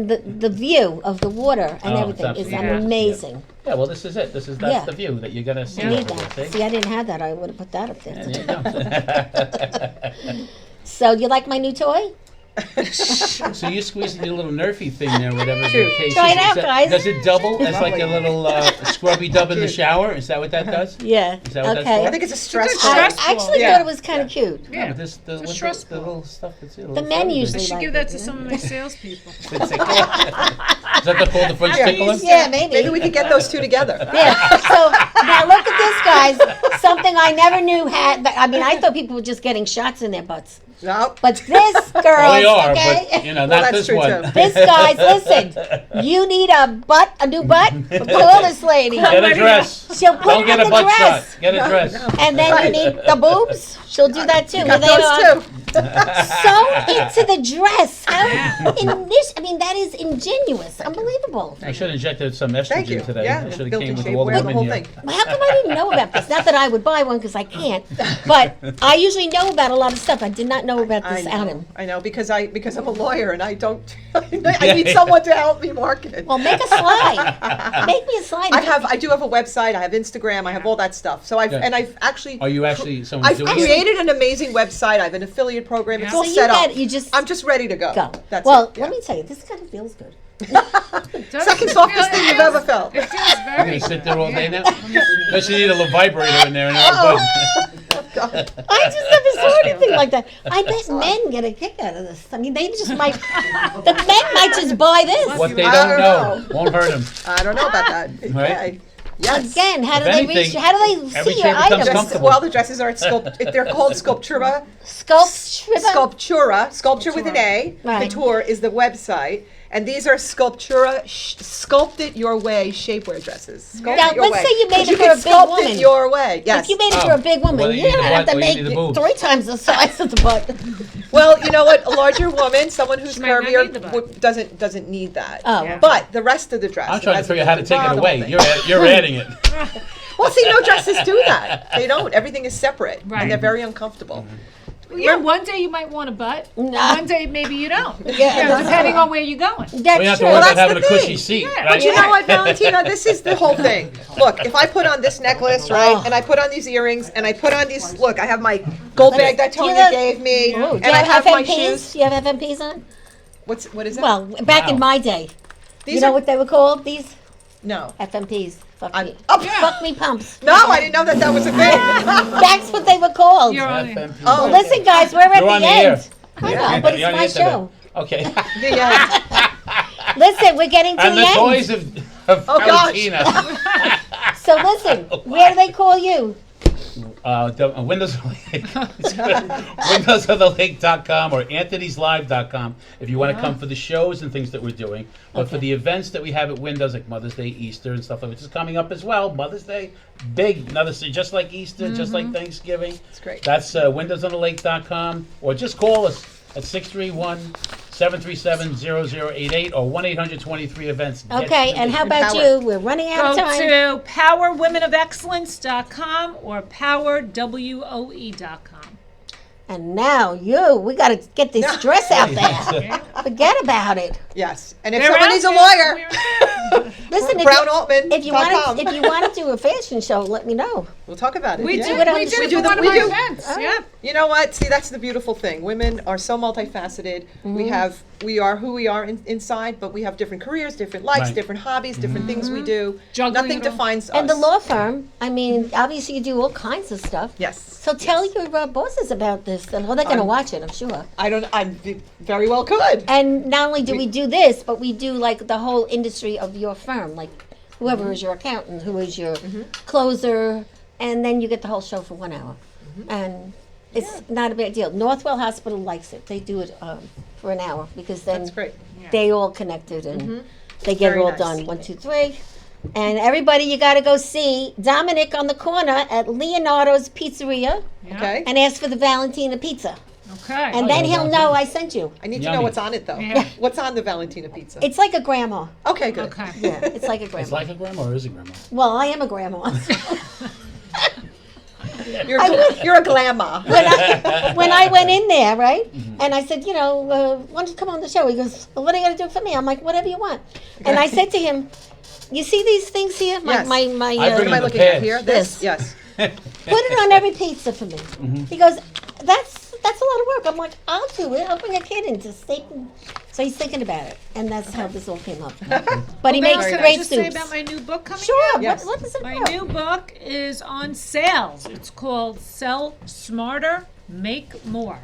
the view of the water and Oh, everything it's is absolutely amazing. Yeah, well, this is it. That's Yeah. the view that you're gonna see. You need over that. there, see? See, I didn't have that. I would have put that up there. Yeah, there you go. So, you like my new toy? So you squeeze in your little Nerfy thing there, whatever the Shoot. case Try is. it out, guys. Does it double as like Lovely. a little scrubby dub in the Cute. shower? Is that what that does? Yeah. Is that what Okay. that's for? I think it's a stress good ball. I stress actually Yeah. thought it was kind of cute. No, Yeah. but this, the, It's with stress the ball. little stuff that's it. The men I usually should like give it, that to yeah. some of my salespeople. Is that called the French Yeah. tickler? Yeah, maybe. Maybe we could get those two together. Yeah. So now look at this, guys. Something I never knew had. I mean, I thought people were just getting shots in their butts, No. but this girl, Well, they are, okay. but you know, Well, not that's this true, one. too. This guys, listen. You need a new butt. Call this lady. Get a dress. She'll put Don't it get in a the butt dress. shot. Get a dress. And then you need the boobs. She'll do that too. Got With it on. those too. Sew into the dress. How I mean, that is ingenious. Unbelievable. I should have injected some Thank you. estrogen today. Yeah. I should have Built-in came with shapewear, all the the women whole here. thing. Well, how come I didn't know about this? Not that I would buy one because I can't, but I usually know about a lot of stuff. I did not know about this Adam. I know because I'm a lawyer and I don't. I need someone to help me market it. Well, make a slide. Make me a slide. I do have a website. I have Instagram. I have all that stuff. So I've Yeah. actually. Are you actually someone I've doing it? created an amazing website. I have an affiliate program. It's Yeah. all So you set up. got- you just- I'm just ready to go. Go. That's well, it. let me tell you, this kind of feels good. Second softest thing you've ever felt. It feels I'm very gonna sit there all day good. now. Unless you need a little vibrator in there. And I just never saw anything like that. I bet men get a kick out of this. I mean, they just might. The men might just buy this. what they I don't don't know won't hurt them. I don't know about that. Right. Okay. Yes. Again, how do If they anything, reach? How do they every see your chair becomes items? comfortable. Well, the dresses are at they're called Sculptura. Sculptura. Sculpture with an A. Right. Couture is the website. And these are Sculptura, sculpt it your way shapewear dresses. Sculpt Now, it your let's way. say you made 'Cause it for can a big sculpt woman. it your way. Yes. If you made it Oh. for a big woman, Well, you you're need the gonna have butt to or you make need the boobs. 3 times the size of the butt. Well, you know what? A larger woman, someone who's She might not curvier, need the butt. doesn't need that. Oh, Yeah. But the rest of the dress. I'm it trying to has figure out how to the take it bra, the away. whole thing. You're adding it. Well, see, no dresses do that. They don't. Everything is separate, Right. and they're very uncomfortable. Yeah, one day you might want a butt. Nah. One day maybe you don't. Yeah. Depending on where you're going. That's We have to true. worry Well, about that's having a the cushy thing. seat. Yeah, right? But you know what, Valentina? This is the whole thing. Look, if I put on this necklace, right, and I put on these earrings, and I put on these, look, I have my gold bag that Do you Tonya have- gave me, Oh, and do you I have my FMPs? shoes. Do you have FMPs on? What is that? Well, back in Wow. my day, These you know are, what they were called? These no. FMPs. Fuck I'm, me. oh, Fuck me pumps. no, I didn't know that was a thing. That's what they were called. You're on it. FMP. Oh. Well, listen, guys, we're at You're on the the end. air. I know, but it's You're on the my internet. show. Okay. Listen, we're getting to And the the end. toys of Oh, gosh. Valentina. So listen, where do they call you? Windows of the Lake. WindowsOfTheLake.com or Anthony'sLive.com if you want to come for the shows and things that we're doing. But for the events that we have at Windows, like Mother's Day, Easter, and stuff like that, which is coming up as well. Mother's Day, big, another just like Easter, just like Thanksgiving. It's great. That's WindowsOnTheLake.com, or just call us at 631-737-0088 or 1-800-23-EVENTS. Okay, and how about Power. you? We're running out Go of time. to powerwomenofexcellence.com or powerwoe.com. And now we got to get this dress out there. Forget about it. Yes. And if They're someone out needs a there. lawyer, Listen, if you want to do a fashion show, let me know. we'll talk about it. We yeah. did, it on we the did show. it for one of we my do. events. Oh. Yeah. You know what? See, that's the beautiful thing. Women are so multifaceted. We are who we are inside, but we have different careers, different likes, Right. different hobbies, different things we do. Juggling Nothing it all. defines us. And the law firm, I mean, obviously you do all kinds of stuff. Yes. So tell your bosses about this. Well, they're going to watch it, I'm sure. I very well could. And not only do we do this, but we do like the whole industry of your firm, like whoever is your accountant, who is your closer, and then you get the whole show for 1 hour. And it's not a big deal. Northwell Hospital likes it. They do it for an hour because then That's great. they all connected and they get Very it all nice. done. 1, 2, 3. And everybody, you got to go see Dominic on the corner at Leonardo's Pizzeria Yeah. Okay. and ask for the Valentina pizza. Okay. And then he'll know I sent you. I need to know Yummy. what's on it though. Yeah. What's on the Valentina pizza? It's like a grandma. Okay, good. Okay. Yeah, it's like a grandma. It's like a grandma or is a grandma? Well, I am a grandma. You're a glamour. When I went in there, right, and I said, why don't you come on the show? He goes, well, what are you going to do for me? I'm like, whatever you want. And I said to him, you see these things here? Yes. I bring What am I the looking at pads. here? This. Yes. Put it on every pizza for me. He goes, that's that's a lot of work. I'm like, I'll do it. I'll bring a kid in to steak. So he's thinking about it, and that's how this all came up. But he makes Can I great just say soups. about my new book coming Sure. out? Yes. What is it My about? new book is on sales. It's called Sell Smarter, Make More.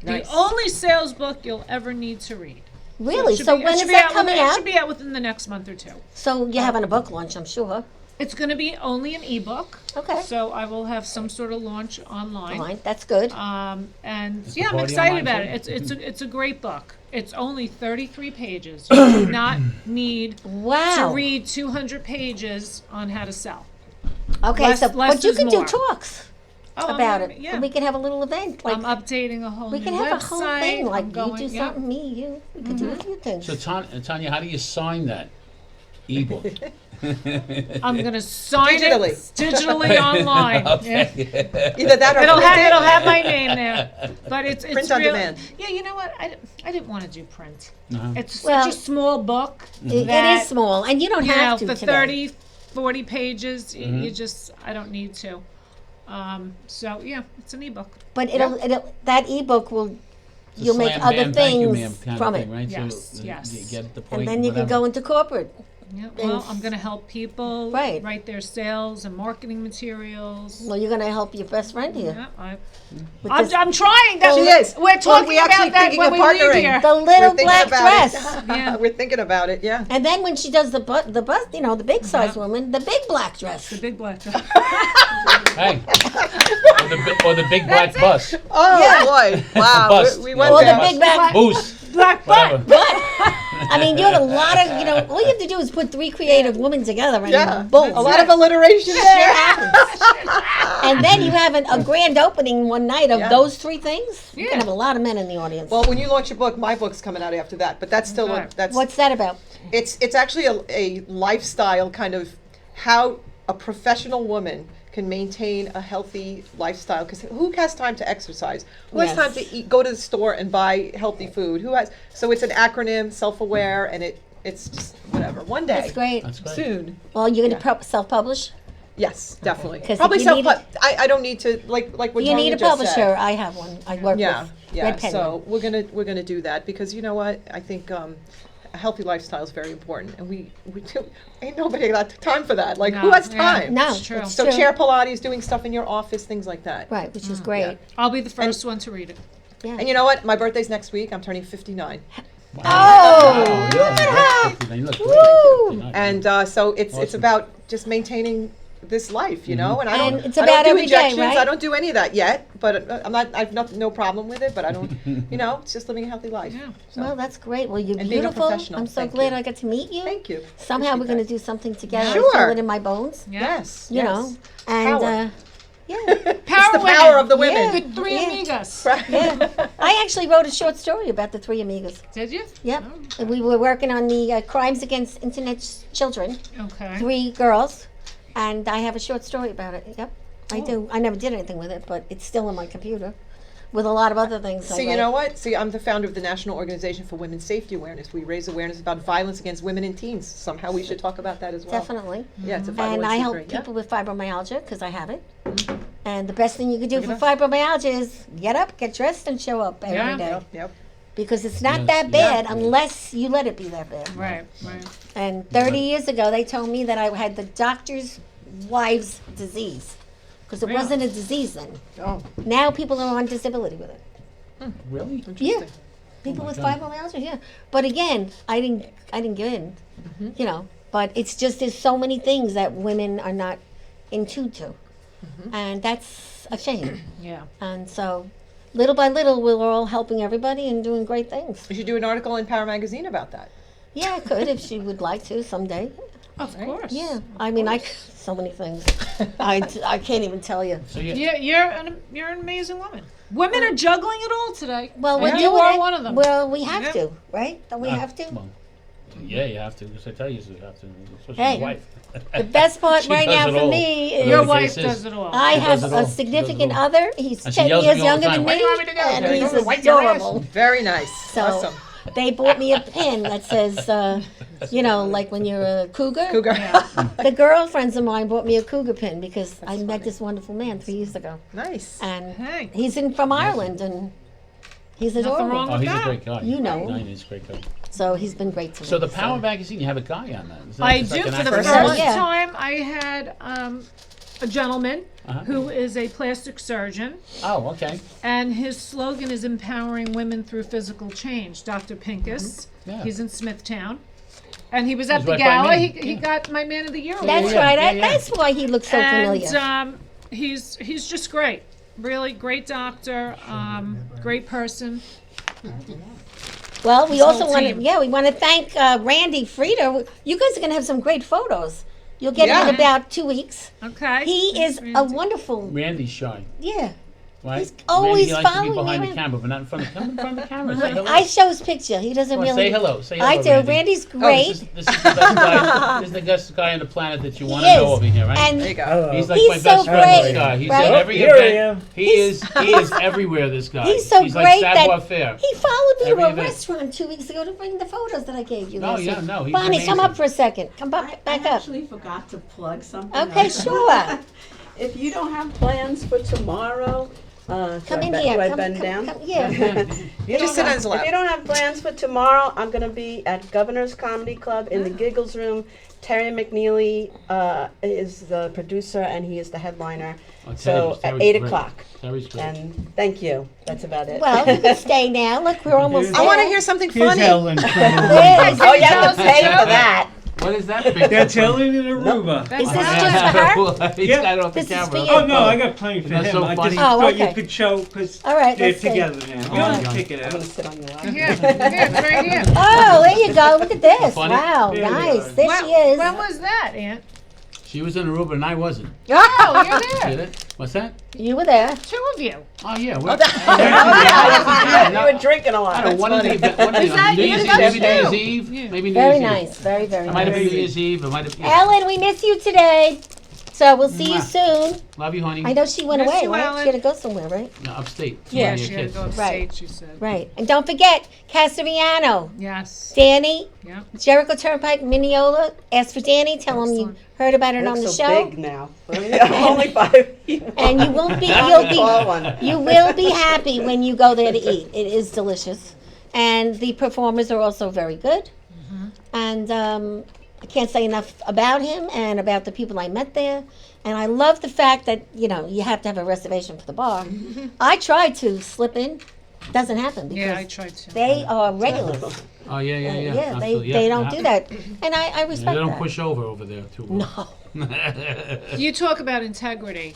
Nice. The only sales book you'll ever need to read. Really? It should So be- it when should is be that out coming within- It out? should be out within the next month or two. So you're having a book launch, I'm sure. It's going to be only an ebook. Okay. So I will have some sort of launch online. Fine. That's good. And Is the yeah, I'm party excited online about too? it. It's a great book. It's only 33 pages. You do not need Wow. to read 200 pages on how to sell. Okay, less- so less but you is can do more. talks Oh, about I'm- it. Yeah. And we can have a little event. Like I'm updating a whole we new can have website. a whole thing. Like I'm you going, do yeah. something, me, you. We could do a few things. So Tanya, how do you sign that ebook? I'm gonna sign Digitally. it digitally online. Yeah. Either that or It'll print it. have my name there. But it's Print on real- demand. Yeah, you know what? I didn't want to do print. Uh-huh. It's Well, such a small book. It that, is small, and you don't You know, have to for today. 30, 40 pages, you just, I don't need to. So yeah, it's an ebook. But it'll that ebook will It's a you'll make slam other bam, thank you, things ma'am kind from of it, thing, right? Yes, So, yes. you get the point. and then you can whatever. go into corporate. Yeah, well, And- I'm going to help people Right. write their sales and marketing materials. Well, you're going to help your best friend here. Yeah, with I'm, this- I'm trying. That, She is. We're talking we actually about that thinking when of we leave partnering. here. the We're little thinking black about dress. it. Yeah. We're thinking about it. Yeah. And then when she does the bus, you know, the big size woman, the big black dress. The big black. Hey. or the big black bus. Oh Yeah. boy! Wow. Bust. We Yeah. went Or the there. big black. Boost. Black Whatever. butt. I mean, you have a lot of, you know, all you have to do is put three creative women together and Yeah. boom. A lot of alliteration there. And then you have a grand opening one night of Yeah. those three things. You Yeah. can have a lot of men in the audience. Well, when you launch your book, my book's coming out after that. But that's still Okay. that's What's that about? it's actually a lifestyle kind of how a professional woman can maintain a healthy lifestyle, because who has time to exercise? Who has Yes. time to eat, go to the store and buy healthy food? Who has? So it's an acronym, self-aware, and it's just whatever. One day, That's great. That's great. soon. Well, you're going to self-publish? Yes, definitely. 'Cause if Probably you self. need it- I don't need to like what You Tanya need a just publisher. said. I have one. I work Yeah, with yeah. Red Penguin. So we're gonna do that, because you know what? I think a healthy lifestyle is very important, and we do, ain't nobody got time for that. Like, who No, has yeah. time? No, It's true. it's So true. chair Pilates, doing stuff in your office, things like that. Right, which is great. I'll be the first one to read it. Yeah. And you know what? My birthday's next week. I'm turning 59, Oh! Wow, yeah, you look great. Woo! and so it's Awesome. about just maintaining this life, you know. And I don't. And it's I about don't do every day, injections. right? I don't do any of that yet. But I'm not. I've no problem with it. But I don't. You know, it's just living a healthy life. Yeah. So, Well, that's great. Well, you're And being a beautiful. professional. I'm so Thank glad you. I got to meet you. thank you. Somehow we're Appreciate going to do something together. I Sure. feel it in my bones. Yeah. Yes. You yes. know, and Power. yeah, It's the power of the women. The three Yeah. amigas. yeah. I actually wrote a short story about the three amigas. Did you? Yep, and we were working on the crimes against internet children. Okay. 3 girls, and I have a short story about it. Yep, I do. I never did anything with it, but it's still in my computer, with a lot of other things. I See, you write. know what? See, I'm the founder of the National Organization for Women's Safety Awareness. We raise awareness about violence against women and teens. Somehow we should talk about that as well. Definitely. Yeah, it's a And I help 501c3. Yeah. people with fibromyalgia because I have it. And the best thing you can do Look for at fibromyalgia is get up, get dressed, and show up every Yeah. day. Yep, yep. Because it's not Yes, that yeah. bad unless you let it be that bad. Right. Right. And 30 years ago, they told me that I had the doctor's wife's disease. Because it Really? wasn't a disease then. Oh, Now people are on disability with it. Really? interesting. People with God. fibromyalgia, yeah. But again, I didn't give in. You know, but it's just there's so many things that women are not in tune to. And that's a shame. Yeah. And so little by little we're all helping everybody and doing great things. You should do an article in Power Magazine about that. Yeah, I could if she would like to someday. Of course. Yeah, I mean, so many things. I can't even tell you. So you, Yeah, you're an amazing woman. Women are juggling it all today. Well, and we're you doing are it. one of them. Well, we have Yeah. to, right? Don't we have to? well, yeah, you have to. Because I tell you, you have to. Especially Hey. your wife. The best part She right does now it for all. me is Whatever Your the wife case does is. it all. I She have does it all. a She does significant it all. other. He's And she 10 yells at years me all the younger time, than "Where me, do you want me to go? and Can I he's go to wipe your ass?" adorable. Very nice. So Awesome. they bought me a pin that says, you know, like when you're a cougar. Cougar. The girlfriends of mine bought me a cougar pin because I met this wonderful man 3 years ago, Nice. and Hey. he's from Ireland, and He's Nothing adorable. wrong Oh, with he's a that. great guy. You know No, him. he's a great guy. So he's been great to me. So the Power magazine, you have a guy on that. Is that I just do. like an For the actor? first Yeah. time, I had a gentleman Uh-huh. who is a plastic surgeon, Oh, okay. and his slogan is empowering women through physical change. Dr. Pincus. Yeah. He's in Smithtown. And he was at He's the right by gala. me. He got my Man of the Year award. That's Yeah, right. yeah, yeah. That's why he looks so familiar. And he's just great. Really great doctor, great person. Well, we His also whole want to, team. we want to thank Randy Frieder. You guys are going to have some great photos. You'll get Yeah. him in about 2 weeks. Okay. He is a Randy. wonderful, Randy's shy, yeah. right? He's always Randy likes to following be behind me the around. camera, but not in front of the camera. Come in front of the camera. Say hello. I show his picture. He doesn't Come on, really. say hello. Say hello, I do. Randy. Randy's Oh, great. this is the best guy. This is the best guy on the planet that you want He to know is. over here, right? And There you go. He's like He's my so best friend. great, This guy. He's right? at every Here I event. am. He is everywhere. This guy. he's so he's great like that Savoir Faire. he followed me Every to a event. restaurant 2 weeks ago to bring the photos that I gave you. Oh, last yeah, week. no, he's Bonnie, come amazing. up for a second. Come back I up. actually forgot to plug something. Okay, else. sure. If you don't have plans for tomorrow, Come in do here. I Come, bend come, down? come. Yeah. You Just don't sit on have- his lap. If you don't have plans for tomorrow, I'm going to be at Governor's Comedy Club in the Giggles Room. Terry McNeely is the producer and he is the headliner. Oh, So Terry's at 8 great. o'clock. Terry's great. And thank you. That's about it. Well, you can stay now. Look, we're almost there. I want to hear something Here's funny. Helen. There's- Oh, you have to pay for that. What is that picture? That's Helen in Aruba. That's Is this how- just for her? He's Yeah. got it off the This is for camera. you. Oh no, I got plenty for That's him. so I funny. just Oh, thought okay. you could show because All right, they're let's see. together now. Oh, Go yeah. check it I'm going out. to sit on your lap. Here, it's right here. Oh, there you go. Look at this. Funny? Wow, There you nice. are. There she is. When was that, Aunt? She was in Aruba and I wasn't. Oh, you're Did there. it? What's that? You were there. Two of you. Oh yeah. We're, You were drinking a lot. I don't know, one of the one of the that New you? Year's Eve, That's maybe New Year's you. Eve, Yeah. maybe New Very Year's nice. Eve. Very, very It might have been nice. New Year's Eve. It might have. Yeah. Ellen, we miss you today. So we'll see you Mwah. soon. Love you, honey. I know she went Miss away, you, right? Ellen. She had to go somewhere, right? No, upstate. Yeah, Your she had to kids. go upstate, Right. she said. Right. And don't forget, Casariano, Yes. Danny, Yeah. Jericho Turnpike, Mineola. Ask for Danny. Tell him you Excellent. heard about it It on the looks so show. big now. Only 5 people. And you won't be, Tall one. you will be happy when you go there to eat. It is delicious. And the performers are also very good. And I can't say enough about him and about the people I met there. And I love the fact that, you know, you have to have a reservation for the bar. I tried to slip in. Doesn't happen because Yeah, I tried to. they are regulars. Oh yeah, yeah, yeah. they, Absolutely. they Yeah, don't yeah. do that. And I respect They don't that. push over there too well. No. You talk about integrity.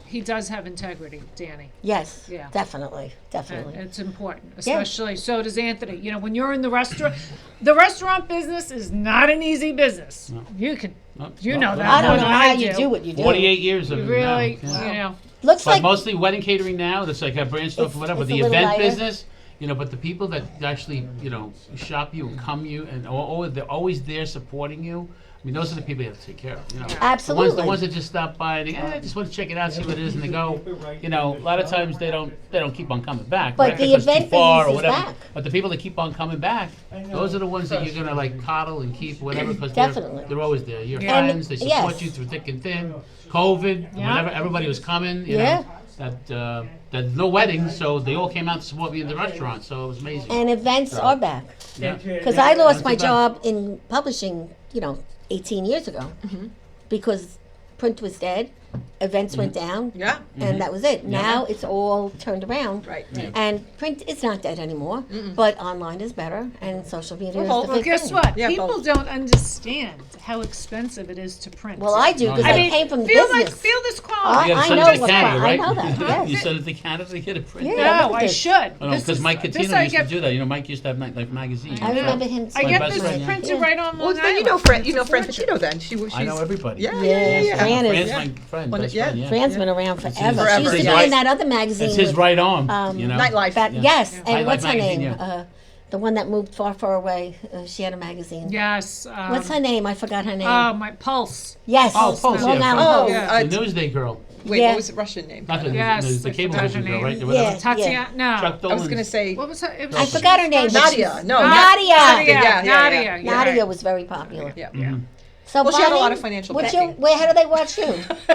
He does have integrity, Danny. Yes. Yeah. Definitely. And Definitely. it's important, Yeah. especially so does Anthony. You know, when you're in the restaurant business is not an easy business. You can, No, you no, know no. that. I more don't know than how I you do what you do. 48 years of You it really, now. Yeah. you know. Looks But like mostly wedding catering now. That's like a branched off It's- or whatever. it's The a little event lighter. business, you know. But the people that actually, you know, shop you and come you and they're always there supporting you. I mean, those are the people you have to take care of. You know, Absolutely. The ones that just stop by and I just want to check it out, see what it is, and they go. You know, a lot of times they don't keep on coming back. But right? the Because it's event too far business or is whatever. back. But the people that keep on coming back, those are the ones that you're gonna like coddle and keep whatever because Definitely. they're always there. Your Yeah. friends, they support yes. you through thick and thin. COVID, Yeah. whatever, everybody was coming. You Yeah. know, that no weddings, so they all came out to support me in the restaurant. So it was amazing. and events are back. Yeah. Because I lost That's my about- job in publishing, 18 years ago, because print was dead, events went down, Yeah. and that was it. Now it's all turned around, Right. and print is not dead anymore, but online is better, and social media is Well, the Well, big guess thing. what? Yeah, People both. don't understand how expensive it is to print. Well, I do because I I, mean, came from feel business. this quality. You gotta I send know it to what's Canada, fine. right? I know that. Yes. You send it to Canada to get it printed. Yeah. No, look at I this. should. Oh, no, This because is- Mike this Catino I used to get- do that. You know, Mike used to have Nightlife magazine. I remember him. I My get best this friend, yeah. printed Yeah. right on Long Well, then Island. you know Fran. It's You know a Fran fortune. Petito. Then she's. I know everybody. Yeah, Yeah, yeah, yeah. Fran is- Fran's Yeah. my friend, Well, best yeah. friend. Yeah. Fran's been around forever. Forever, She used to yeah. be in that other magazine. It's his with, right arm. You know. Nightlife. That, Yeah. Yes, Yeah. and Nightlife what's her magazine, name? yeah. The one that moved far, far away. She had a magazine. Yes. What's her name? I forgot her name. My Pulse. Yes. Oh, Pulse, Long yeah. Island Oh, Post. Yeah. The Newsday girl. Wait, Yeah. what was the Russian name? Not the, Yes, the I cable forgot vision her girl, right? name. Or whatever. Yeah. Tatiana. No. Chuck I was Dolan's- gonna say What was her? It was I forgot her name. but Nadia. she's- No, Nadia. Nadia. Yeah, yeah, Nadia. yeah. you're Nadia right. was very popular. Yeah. Yeah. So Well, she had a lot Bonnie, of financial what's backing. how do they watch you? How's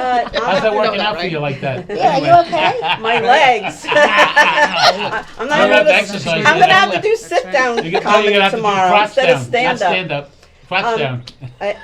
that working out for right? you like that? Yeah, are you okay? My legs. I'm not You gonna have to have exercise, I'm you gonna gotta have to lift. do sit down You're comedy gonna have to do tomorrow crotch instead down, of stand not up. stand up. Crotch down.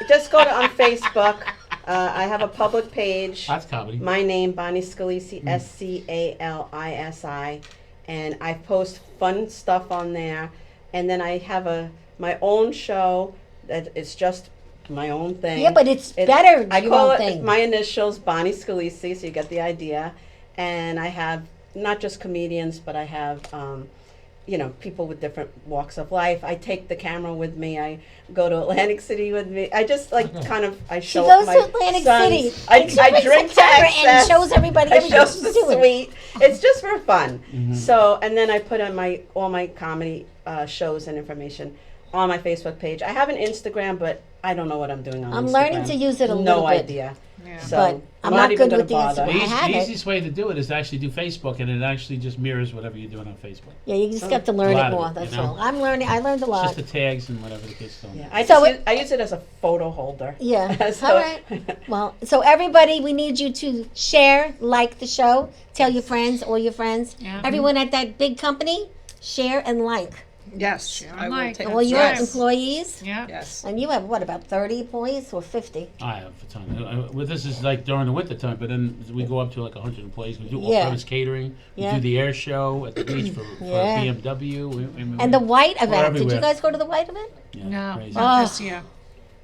Just go to on Facebook. I have a public page. That's comedy. My name, Bonnie Scalisi, Scalisi, and I post fun stuff on there. And then I have my own show that it's just my own thing. Yeah, but it's better, I your call own it thing. my initials, Bonnie Scalisi, so you get the idea. And I have not just comedians, but I have people with different walks of life. I take the camera with me. I go to Atlantic City with me. I just I She show goes my to Atlantic sons. City. I and she brings drink the to camera and excess. shows everybody I everything show she's the doing. sweet. It's just for fun. So, and then I put on all my comedy shows and information on my Facebook page. I have an Instagram, but I don't know what I'm doing on I'm Instagram. learning to use it a little No bit. idea. Yeah. So, But I'm not even good with gonna the bother. Instagram. I have The it. easiest way to do it is to actually do Facebook, and it actually just mirrors whatever you're doing on Facebook. Yeah, you just got to learn A it lot of more. it, That's you know? all. I learned a It's lot. just the tags and whatever the kids do. Yeah, So I use it as a photo holder. Yeah. So- All right. Well, so everybody, we need you to share, like the show, tell your friends, all your friends, Yeah. everyone at that big company, share and like. Yes, Sure, I will Mike. take All your yes. employees. Yeah. Yes. And you have what, about 30 employees or 50? I have a ton. Well, this is like during the winter time, but then we go up to like 100 employees. We do Yeah. all-purpose catering. We Yeah. do the air show at the beach for Yeah. BMW. And the white event. Did you everywhere. guys go to the white event? Yeah, No, crazy. not Oh. this year.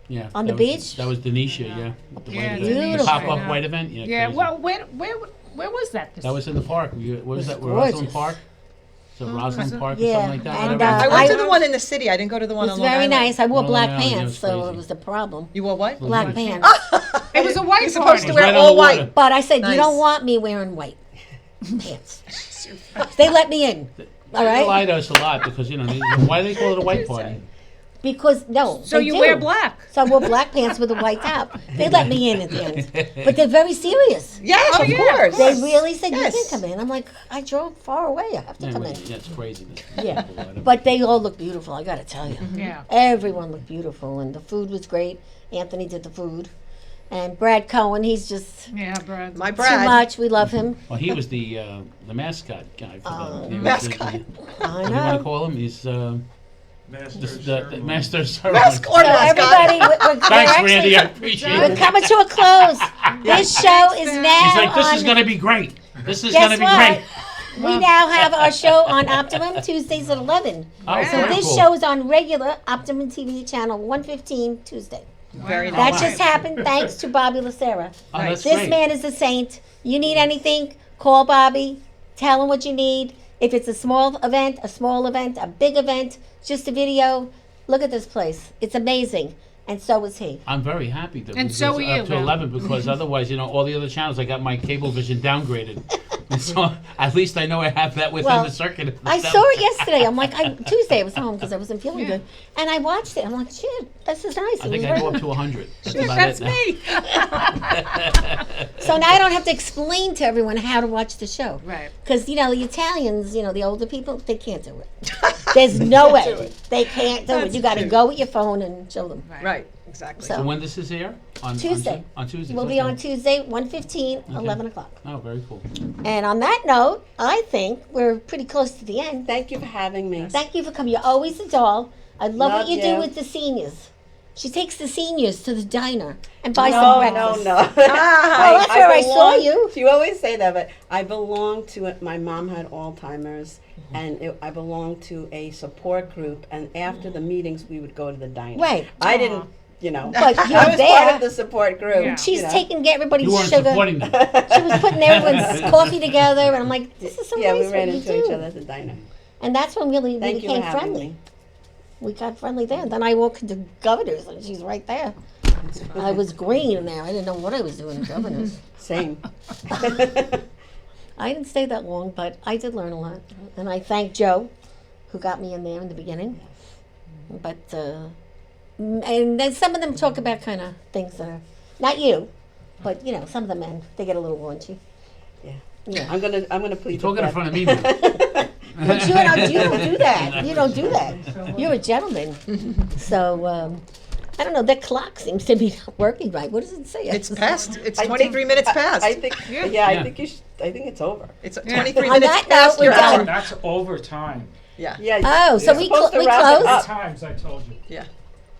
Yeah, On that the was- beach? That was Denisha, yeah. The Yeah, white Beautiful. event. The pop-up Yeah. white event. Yeah, Yeah. crazy. Well, where was that? This That was in the park. What was It's that? Rosalind gorgeous. Park? So Rosalind Park or Yeah, something like that. and, whatever. I I- went to the one in the city. I didn't go to the It one was on Long very Island. nice. I wore Long black Island, yeah, it pants, was so crazy. it was the problem. You wore what? Black nice. pants. It was a white You're supposed party. to It was wear right on all the water. white. But I said, Nice. you don't want me wearing white pants. They let me in. All They right? lie to us a lot because, why do they call it a white party? Because, no. So they you do. wear black. So I wore black pants with a white top. They let me in at the end. But they're very serious. Yes, of yeah. course. They really said, Yes. you can come in. I'm like, I drove far away. I have to Yeah, come well, in. yeah, it's crazy. Yeah. But they all look beautiful, I got to tell you. Yeah. Everyone looked beautiful, and the food was great. Anthony did the food. And Brad Cohen, he's just Yeah, Brad. My too Brad. much. We love him. Well, he was the mascot guy for the Mascot. I What do you want to know. call him? He's Master the master of ceremony. Mascot. So everybody, we're Thanks, actually, Randy. I appreciate we're it. coming to a close. This show is now He's like, this on. is going to be great. This is Guess going to be what? great. We now have our show on Optimum Tuesdays at 11. Oh, So very this cool. show is on regular Optimum TV channel 115 Tuesday. Very That nice. just happened thanks to Bobby Lucera. Oh, that's This great. man is a saint. You need anything, call Bobby. Tell him what you need. If it's a small event, a big event, just a video, look at this place. It's amazing. And so is he. I'm very happy that And we so was are you, up to Will. 11 because otherwise, all the other channels, I got my cable vision downgraded. And so at least I know I have that within Well, the circuit. I saw it yesterday. I'm like, Tuesday I was home because I wasn't feeling Yeah. good. And I watched it. I'm like, shit, this is nice. I It think was I very go up good. to 100. That's about That's it now. me. So now I don't have to explain to everyone how to watch the show. Right. Because, the Italians, the older people, they can't do it. There's no way. They can't do it. That's You got to cute. go with your phone and show them. Right, exactly. So- So when this is here? On Tuesday. On Tuesday. We'll be okay. on Tuesday, 1:15, 11 o'clock. Oh, very cool. And on that note, I think we're pretty close to the end. Thank you for having me. Thank you for coming. You're always a doll. I love what Love you do you. with the seniors. She takes the seniors to the diner and buys No, some no, breakfast. no. Oh, that's where I saw you. You always say that, but I belong to it. My mom had Alzheimer's, and I belonged to a support group. And after the meetings, we would go to the diner. Right. I didn't, But I you're was there. part of the support group. Yeah. She's you know. taking everybody's You weren't sugar. supporting them. She was putting everyone's coffee together, and I'm like, this is so Yeah, nice we ran what you into each do. other at the diner. And that's when we Thank you for became having friendly. me. We got friendly there. Then I walked into Governor's, and she's right there. I was green in there. I didn't know what I was doing at Governor's. Same. I didn't stay that long, but I did learn a lot. And I thank Joe, who got me in there in the beginning. But, and then some of them talk about kind of things that are, not you, but, some of the men, they get a little raunchy. Yeah. Yeah. I'm gonna plead. Talking the in front of me, man. But you don't do that. You don't do that. You're a gentleman. So, I don't know, that clock seems to be not working right. What does it say? It's past. It's I 23 think- minutes past. I think, yeah, Yeah. I think you should, I think it's over. It's Yeah. 23 On minutes that past note, your we're hour. done. That's overtime. Yeah. Yeah. Oh, so you're we supposed to we wrap it closed? up. Times I told you. Yeah.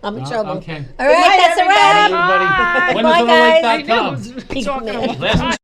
I'm in trouble. Okay. All right, night, that's a wrap. Everybody, Bye, guys. I know, winnersoftheLake.com. talking a long Last time.